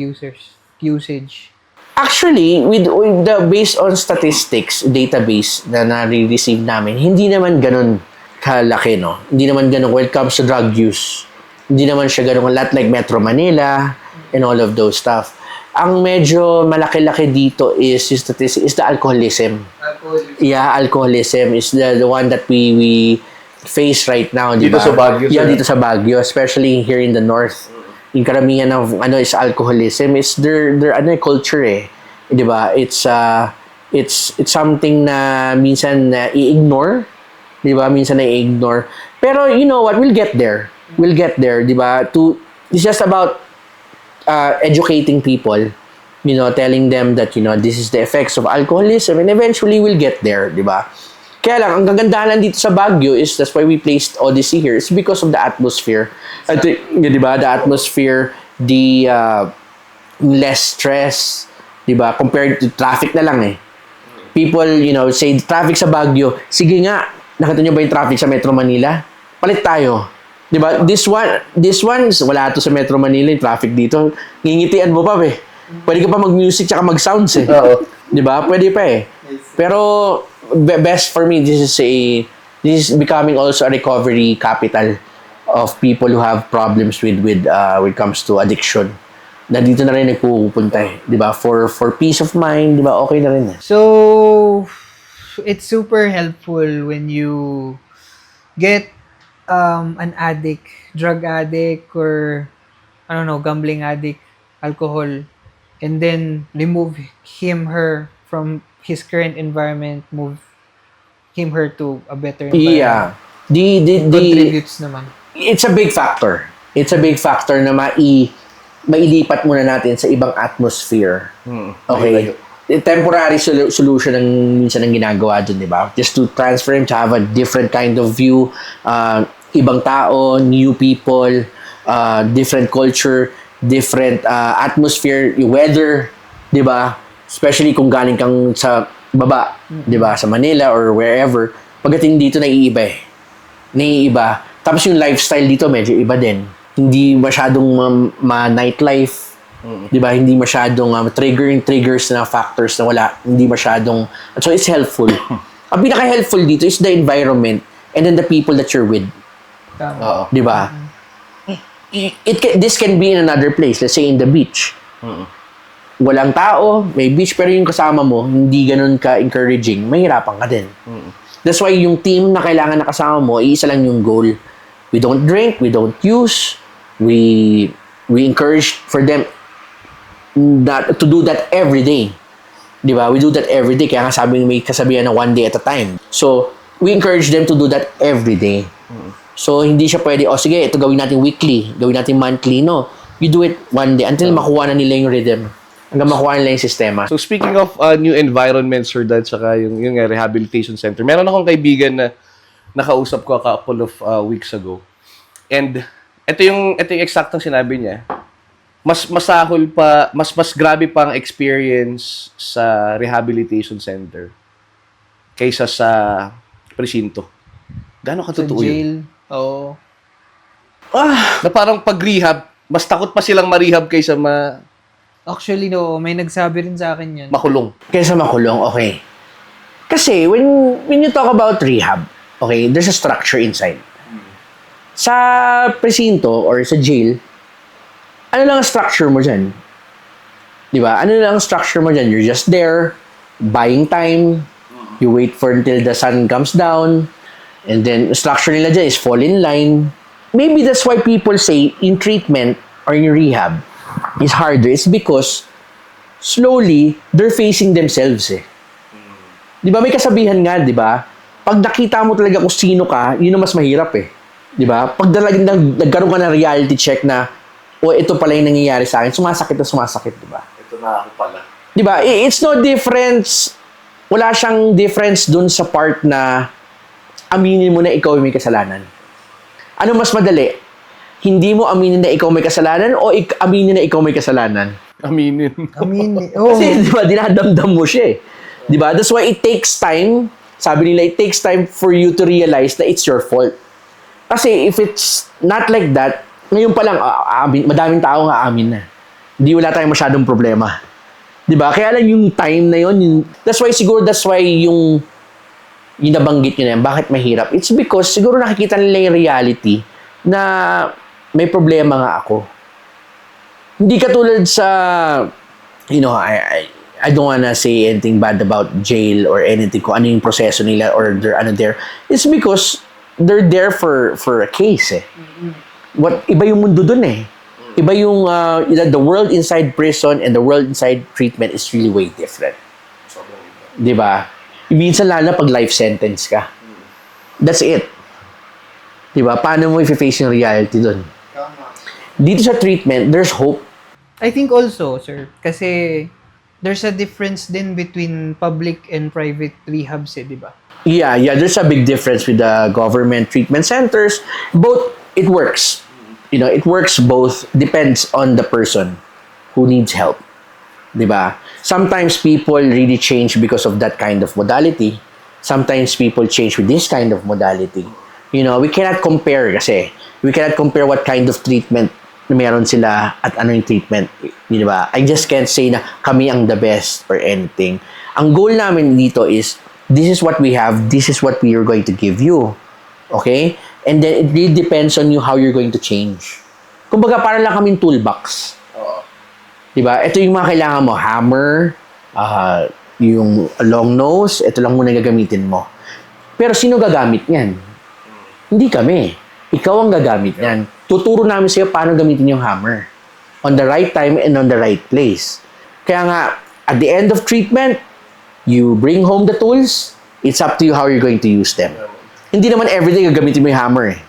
usage? Actually, with the based on statistics database na nare-receive namin, hindi naman ganun kalaki, no? Hindi naman ganun when it comes to drug use. Hindi naman siya ganun a lot like Metro Manila and all of those stuff. Ang medyo malaki-laki dito is the alcoholism. Yeah, alcoholism is the one that we face right now, di ba? Dito sa Baguio. Yeah, dito sa Baguio, especially here in the north. Yung karamihan ng is alcoholism is their culture eh. Di ba? It's something na minsan i-ignore. Di ba? Minsan na i-ignore. Pero you know what? We'll get there. We'll get there, di ba? It's just about educating people, you know, telling them that, you know, this is the effects of alcoholism and eventually we'll get there, di ba? Kaya lang, ang kagandahan dito sa Baguio is that's why we placed Odyssey here. It's because of the atmosphere. At, di ba? The atmosphere, the less stress, di ba? Compared to traffic na lang eh. People, you know, say traffic sa Baguio. Sige nga, nakita nyo ba yung traffic sa Metro Manila? Palit tayo. Di ba? This one, wala to sa Metro Manila, yung traffic dito. Ngingitian mo pa eh. Pwede ka pa mag-music tsaka mag-sounds eh. Oo. Di ba? Pwede pa eh. Pero, best for me, this is becoming also a recovery capital of people who have problems with when it comes to addiction. Nandito na rin nagpupunta eh. Di ba? For peace of mind, di ba? Okay na rin eh. So, it's super helpful when you get an addict, drug addict, or, I don't know, gambling addict, alcohol, and then remove her from his current environment, move her to a better environment. Yeah. The Contributes naman. it's a big factor. It's a big factor na mailipat muna natin sa ibang atmosphere. Okay? Temporary solution ang minsan ang ginagawa dun, di ba? Just to transfer him to have a different kind of view, ibang tao, new people, different culture, different atmosphere, yung weather, di ba? Especially kung galing kang sa baba, di ba? Sa Manila or wherever. Pagdating dito, naiiba eh. Naiiba. Tapos yung lifestyle dito, medyo iba din. Hindi masyadong nightlife, di ba? Hindi masyadong triggers na factors na wala. Hindi masyadong... So, it's helpful. Ang pinaka-helpful dito is the environment and then the people that you're with. Tama. Di ba? This can be in another place. Let's say in the beach. Walang tao, may beach, pero yung kasama mo, hindi ganun ka-encouraging, mahirapan ka din. That's why yung team na kailangan na kasama mo, iisa lang yung goal. We don't drink, we don't use, we encourage for them to do that every day. Di ba? We do that every day. Kaya nga may kasabihan na one day at a time. So, we encourage them to do that every day. So, hindi siya pwede, sige, ito gawin natin weekly, gawin natin monthly. No. You do it one day until makuha na nila yung rhythm. Hanggang makuha nila yung sistema. So speaking of new environment, Sir Dan, saka yung rehabilitation center, meron akong kaibigan na nakausap ko a couple of weeks ago. And ito yung eksaktong sinabi niya. Mas masahol pa, mas grabe pang experience sa rehabilitation center kaysa sa presinto. Gaano Sa katotoo yun? jail. Oo. Na parang pag-rehab, mas takot pa silang ma-rehab kaysa Actually, no. May nagsabi rin sa akin yan. makulong. Kaysa makulong, okay. Kasi, when you talk about rehab, okay, there's a structure inside. Sa presinto or sa jail, ano lang ang structure mo dyan? Di ba? Ano lang ang structure mo dyan? You're just there, buying time, you wait for until the sun comes down, and then structure nila dyan is fall in line. Maybe that's why people say in treatment or in rehab is harder. It's because slowly, they're facing themselves eh. Di ba? May kasabihan nga, di ba? Pag nakita mo talaga kung sino ka, yun ang mas mahirap eh. Di ba? Pag nagkaroon ka ng reality check na, ito pala yung nangyayari sa akin, sumasakit na sumasakit, di ba? Ito na ako pala. Di ba? It's no difference. Wala siyang difference dun sa part na aminin mo na ikaw may kasalanan. Ano mas madali? Hindi mo aminin na ikaw may kasalanan o aminin na ikaw may kasalanan? Aminin. Oh. Kasi, di ba, dinadamdam mo siya eh. Di ba? That's why it takes time. Sabi nila, it takes time for you to realize that it's your fault. Kasi if it's not like that, ngayon pa lang, madaming tao nga amin na. Hindi wala tayong masyadong problema. Di ba? Kaya lang yung time na yun, that's why yung nabanggit nyo na yan, bakit mahirap? It's because siguro nakikita nila yung reality na may problema nga ako. Hindi katulad sa, I don't wanna say anything bad about jail or anything, kung ano yung proseso nila or there. It's because they're there for a case eh. Iba yung mundo dun eh. Iba yung, the world inside prison and the world inside treatment is really way different. Di ba? Minsan lalo pag life sentence ka. That's it. Di ba? Paano mo i-face yung reality dun? Dito sa treatment, there's hope. I think also, sir, kasi there's a difference din between public and private rehabs eh, di ba? Yeah, there's a big difference with the government treatment centers. Both, it works. It works both. Depends on the person who needs help. Diba? Sometimes people really change because of that kind of modality. Sometimes people change with this kind of modality. We cannot compare kasi. We cannot compare what kind of treatment na meron sila at ano yung treatment. Diba? I just can't say na kami ang the best or anything. Ang goal namin dito is, this is what we have, this is what we are going to give you. Okay? And then, it really depends on you how you're going to change. Kumbaga, para lang kaming toolbox. Diba? Ito yung mga kailangan mo. Hammer, yung long nose, ito lang muna gagamitin mo. Pero sino gagamit niyan? Hindi kami. Ikaw ang gagamit niyan. Tuturo namin sa'yo paano gamitin yung hammer. On the right time and on the right place. Kaya nga, at the end of treatment, you bring home the tools, it's up to you how you're going to use them. Hindi naman everyday gagamitin mo yung hammer eh.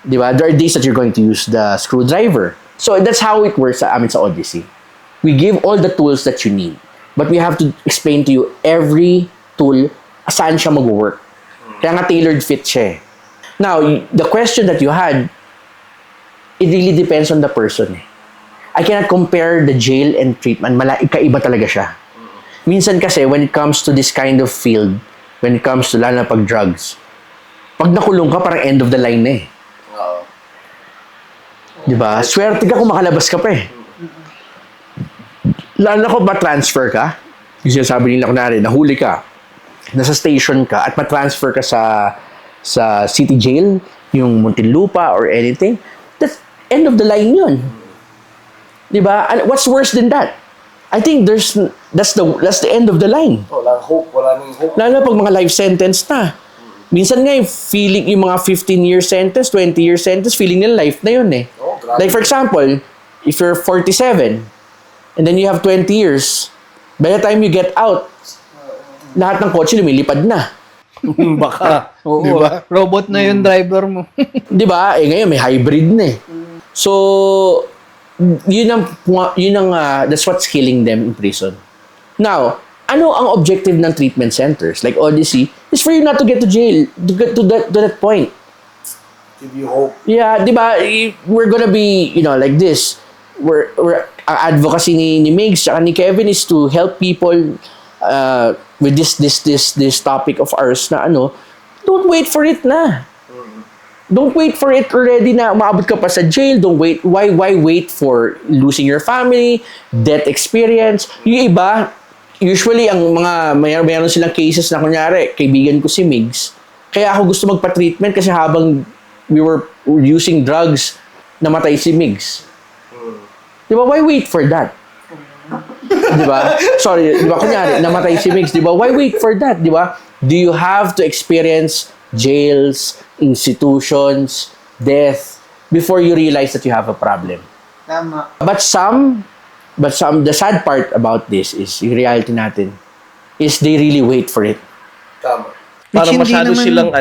Di ba? There are days that you're going to use the screwdriver. So that's how it works sa amin sa Odyssey. We give all the tools that you need. But we have to explain to you every tool saan siya mag-work. Kaya nga tailored fit siya eh. Now, the question that you had, it really depends on the person eh. I cannot compare the jail and treatment. Ikaiba talaga siya. Minsan kasi, when it comes to this kind of field, when it comes to lalo na pag drugs, pag nakulong ka, parang end of the line na eh. Diba? Swerte ka kung makalabas ka pa eh. Lalo na kung ma-transfer ka. Yung sinasabi nila kunwari, nahuli ka, nasa station ka, at ma-transfer ka sa city jail, yung Muntinlupa or anything, that's end of the line yun. Diba? And what's worse than that? I think that's the end of the line. Wala nang hope. Lalo na pag mga life sentence na. Minsan nga yung feeling, yung mga 15-year sentence, 20-year sentence, feeling nila life na yun eh. Oh, grabe. Like for example, if you're 47, and then you have 20 years, by the time you get out, lahat ng kotse lumilipad na. Baka. Oo, Diba? robot na yung driver mo. Di ba? Eh ngayon may hybrid na eh. So, that's what's killing them in prison. Now, ano ang objective ng treatment centers like Odyssey is for you not to get to jail, to get to that point. Give you hope. Yeah, di ba? We're gonna be, like this. We're ang advocacy ni Migs at ni Kevin is to help people with this topic of ours na don't wait for it na. Don't wait for it already na maabot ka pa sa jail. Don't wait. Why wait for losing your family, death experience? Yung iba, usually ang mga mayroon silang cases na kunyari, kaibigan ko si Migs. Kaya ako gusto magpa-treatment kasi habang we were using drugs, namatay si Migs. Di ba? Why wait for that? Di ba? Sorry, di ba? Kunyari, namatay si Migs. Di ba? Why wait for that? Di ba? Do you have to experience jails, institutions, death before you realize that you have a problem? Tama. But the sad part about this is, yung reality natin, is they really wait for it. Tama. Which Parang hindi masyado naman- silang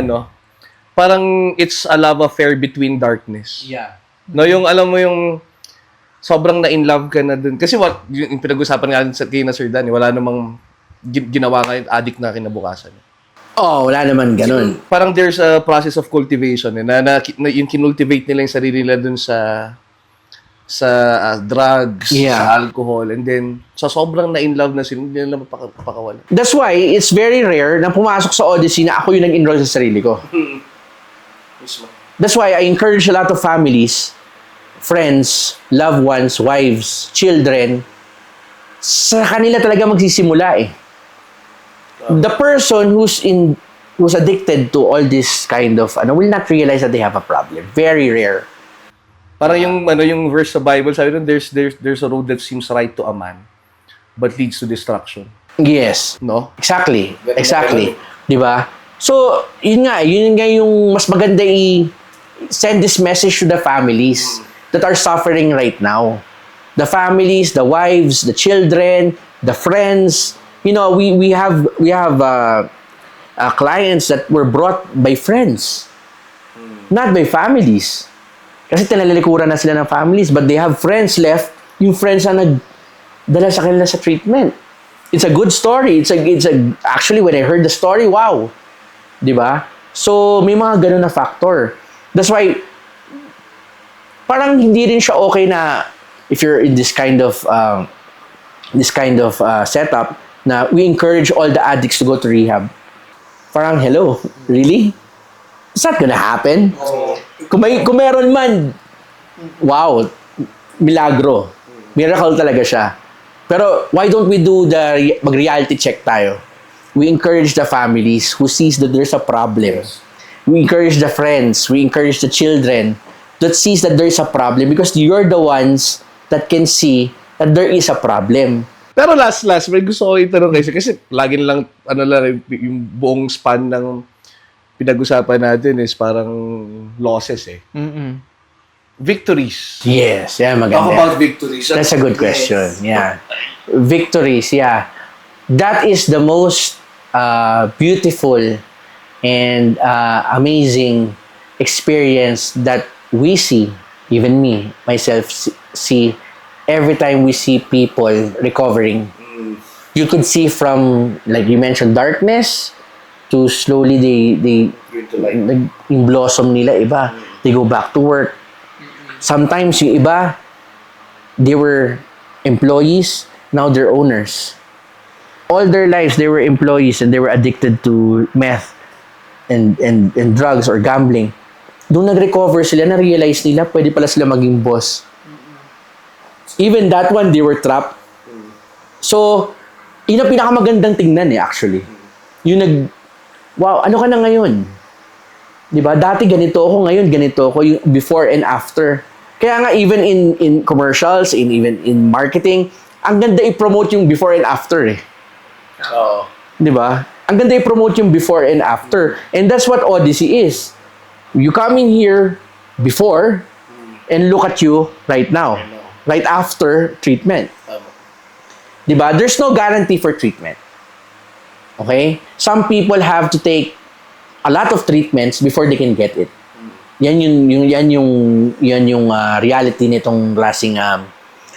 parang it's a love affair between darkness. Yeah. No, yung alam mo yung sobrang na in love ka na dun. Kasi yung pinag-usapan nga sa kay na Sir Dan, wala namang ginawa ngayon addict na kinabukasan. Oh, wala naman ganun. Parang there's a process of cultivation na yung kinultivate nila yung sarili nila dun sa drugs, Yeah. sa alcohol, and then sa sobrang na in love na sila, hindi nila mapakawala. That's why it's very rare na pumasok sa Odyssey na ako yung nag-enroll sa sarili ko. That's why I encourage a lot of families, friends, loved ones, wives, children, sa kanila talaga magsisimula eh. The person who's addicted to all this kind of will not realize that they have a problem. Very rare. Parang yung verse sa Bible, sabi doon, there's a road that seems right to a man, but leads to destruction. Yes. No? Exactly. Exactly. 'Di ba? So, yun nga yung mas maganda send this message to the families that are suffering right now. The families, the wives, the children, the friends. We have clients that were brought by friends, not by families. Kasi tinalalikuran na sila ng families, but they have friends left. Yung friends na nagdala sa kanila sa treatment. It's a good story. Actually, when I heard the story, wow. Diba? So, may mga ganun na factor. That's why, parang hindi rin siya okay na if you're in this kind of setup na we encourage all the addicts to go to rehab. Parang, hello? Really? It's not gonna happen. Kung meron man, wow, milagro. Miracle talaga siya. Pero why don't we do mag-reality check tayo? We encourage the families who sees that there's a problem. We encourage the friends, we encourage the children that sees that there's a problem because you're the ones that can see that there is a problem. Pero last, may gusto ko itanong kasi lagi lang, yung buong span ng pinag-usapan natin is parang losses eh. Victories. Yes, yeah, maganda. Talk about victories. That's a good question. Yeah. Victories, yeah. That is the most beautiful and amazing experience that we see, even me, myself, see every time we see people recovering. You could see from, like you mentioned, darkness to slowly they yung blossom nila, iba. They go back to work. Sometimes yung iba, they were employees, now they're owners. All their lives, they were employees and they were addicted to meth and drugs or gambling. Doon nag-recover sila, na-realize nila, pwede pala sila maging boss. Even that one, they were trapped. So, yun ang pinakamagandang tingnan actually. Yung wow, ano ka na ngayon? Diba? Dati ganito ako, ngayon ganito ako, yung before and after. Kaya nga, even in commercials, even in marketing, ang ganda i-promote yung before and after eh. Oo. Diba? Ang ganda i-promote yung before and after. And that's what Odyssey is. You come in here before and look at you right now. Right after treatment. Diba? There's no guarantee for treatment. Okay? Some people have to take a lot of treatments before they can get it. Yan yung reality nitong klaseng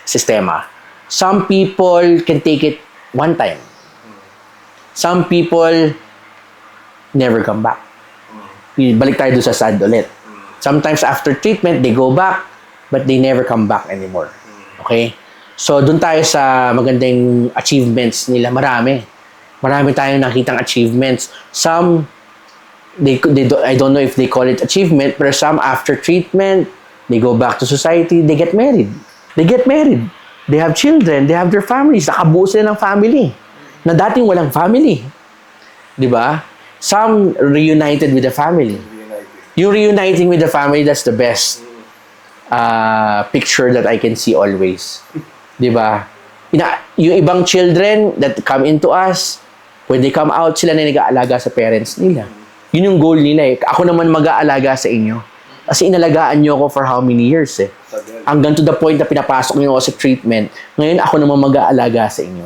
sistema. Some people can take it one time. Some people never come back. Balik tayo doon sa sad ulit. Sometimes after treatment, they go back, but they never come back anymore. Okay? So, doon tayo sa magandang achievements nila. Marami tayong nakitang achievements. Some, I don't know if they call it achievement, but some after treatment, they go back to society, they get married. They have children, they have their families. Nakabuo sila ng family. Na dating walang family. Diba? Some reunited with the family. Yung reuniting with the family, that's the best picture that I can see always. Diba? Yung ibang children that come into us, when they come out, sila na nag-aalaga sa parents nila. Yun yung goal nila eh. Ako naman mag-aalaga sa inyo. Kasi inalagaan nyo ako for how many years eh. Hanggang to the point na pinapasok nyo ako sa treatment, ngayon ako naman mag-aalaga sa inyo.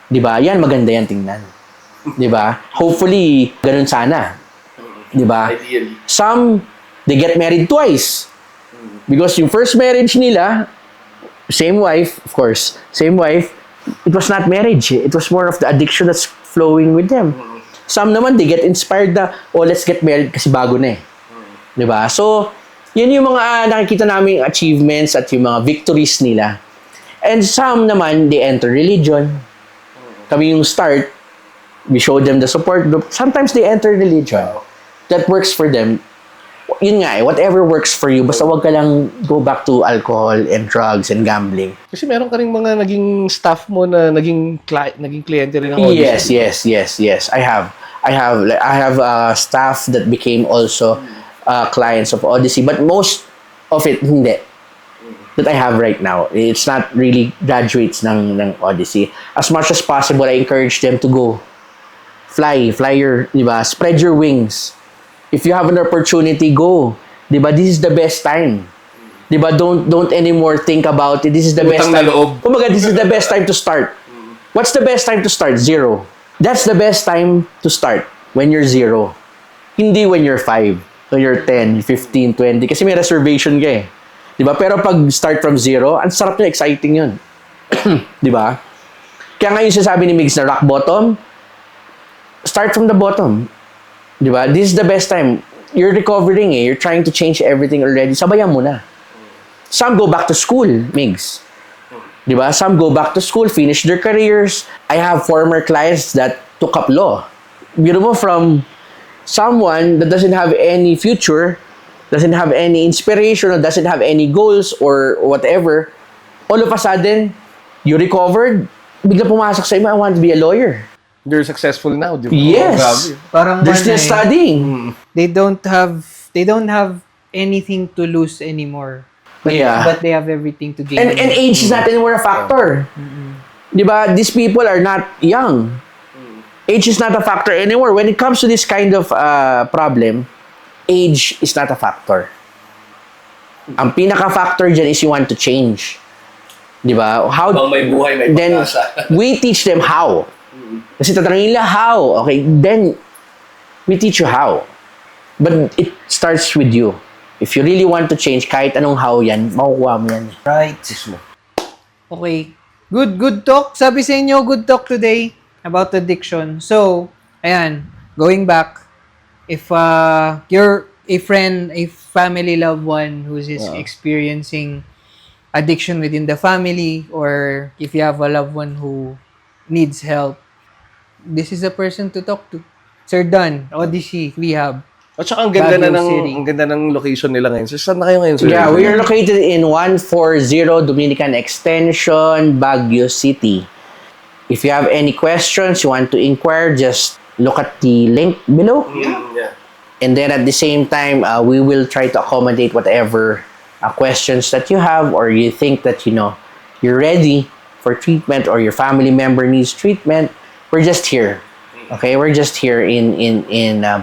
Diba? Yan, maganda yan tingnan. Diba? Hopefully, ganun sana. Diba? Some, they get married twice. Because yung first marriage nila, same wife, of course, it was not marriage. It was more of the addiction that's flowing with them. Some naman, they get inspired na, let's get married kasi bago na eh. Diba? So, yun yung mga nakikita namin achievements at yung mga victories nila. And some naman, they enter religion. Kami yung start, we show them the support group. Sometimes they enter religion. That works for them. Yun nga whatever works for you, basta wag ka lang go back to alcohol and drugs and gambling. Kasi meron ka rin mga naging staff mo na naging kliyente rin ng Odyssey. Yes. I have staff that became also clients of Odyssey, but most of it hindi. That I have right now. It's not really graduates ng Odyssey. As much as possible, I encourage them to go. Fly your, diba? Spread your wings. If you have an opportunity, go. Diba? This is the best time. Diba? Don't anymore think about it. This is the best time. Kumaga, this is the best time to start. What's the best time to start? 0. That's the best time to start. When you're 0. Hindi when you're 5. When you're 10, 15, 20. Kasi may reservation ka eh. Diba? Pero pag start from 0, ang sarap na, exciting yun. Diba? Kaya ngayon sinasabi ni Migs na rock bottom, start from the bottom. Diba? This is the best time. You're recovering eh. You're trying to change everything already. Sabayan mo na. Some go back to school, Migs. Diba? Some go back to school, finish their careers. I have former clients that took up law. Beautiful, from someone that doesn't have any future, doesn't have any inspiration, or doesn't have any goals or whatever, all of a sudden, you recovered, bigla pumasok sa I want to be a lawyer. They're successful now, di ba? Yes. Parang They're still studying. They don't have anything to lose anymore. Yeah. But they have everything to gain. And age is not anymore a factor. Di ba? These people are not young. Age is not a factor anymore. When it comes to this kind of problem, age is not a factor. Ang pinaka-factor dyan is you want to change. Di ba? How? Habang may buhay, may Then, pag-asa. we teach them how. Kasi tatanungin nila how. Okay, then, we teach you how. But it starts with you. If you really want to change, kahit anong how yan, makukuha mo yan. Right. Okay. Good talk. Sabi sa inyo, good talk today about addiction. So, ayan, going back, if you're a friend, a family loved one who is experiencing addiction within the family, or if you have a loved one who needs help, this is a person to talk to. Sir Dan, Odyssey, Rehab. At saka ang ganda Baguio na City. ang ganda ng location nila ngayon. So, saan na kayo ngayon, sir? Yeah, we are located in 140 Dominican Extension, Baguio City. If you have any questions, you want to inquire, just look at the link below. Yeah. And then at the same time, we will try to accommodate whatever questions that you have, or you think that, you're ready for treatment, or your family member needs treatment. We're just here. Okay, we're just here in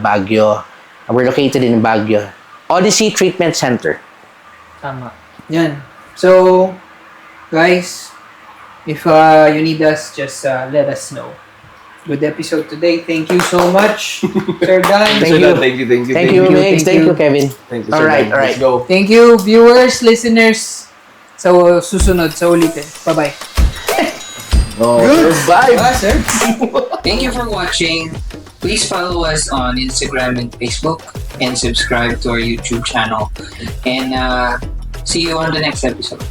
Baguio. We're located in Baguio. Odyssey Treatment Center. Tama. Yan. So, guys, if you need us, just let us know. Good episode today. Thank you so much, Sir Dan. Thank you. Thank you. Thank you, Migs. thank Thank you. you, Kevin. Thank you, All sir. right. Let's go. Thank you, viewers, listeners. Sa susunod, sa ulitin. Bye-bye. Goodbye. Sir. Thank you for watching. Please follow us on Instagram and Facebook, and subscribe to our YouTube channel. And see you on the next episode.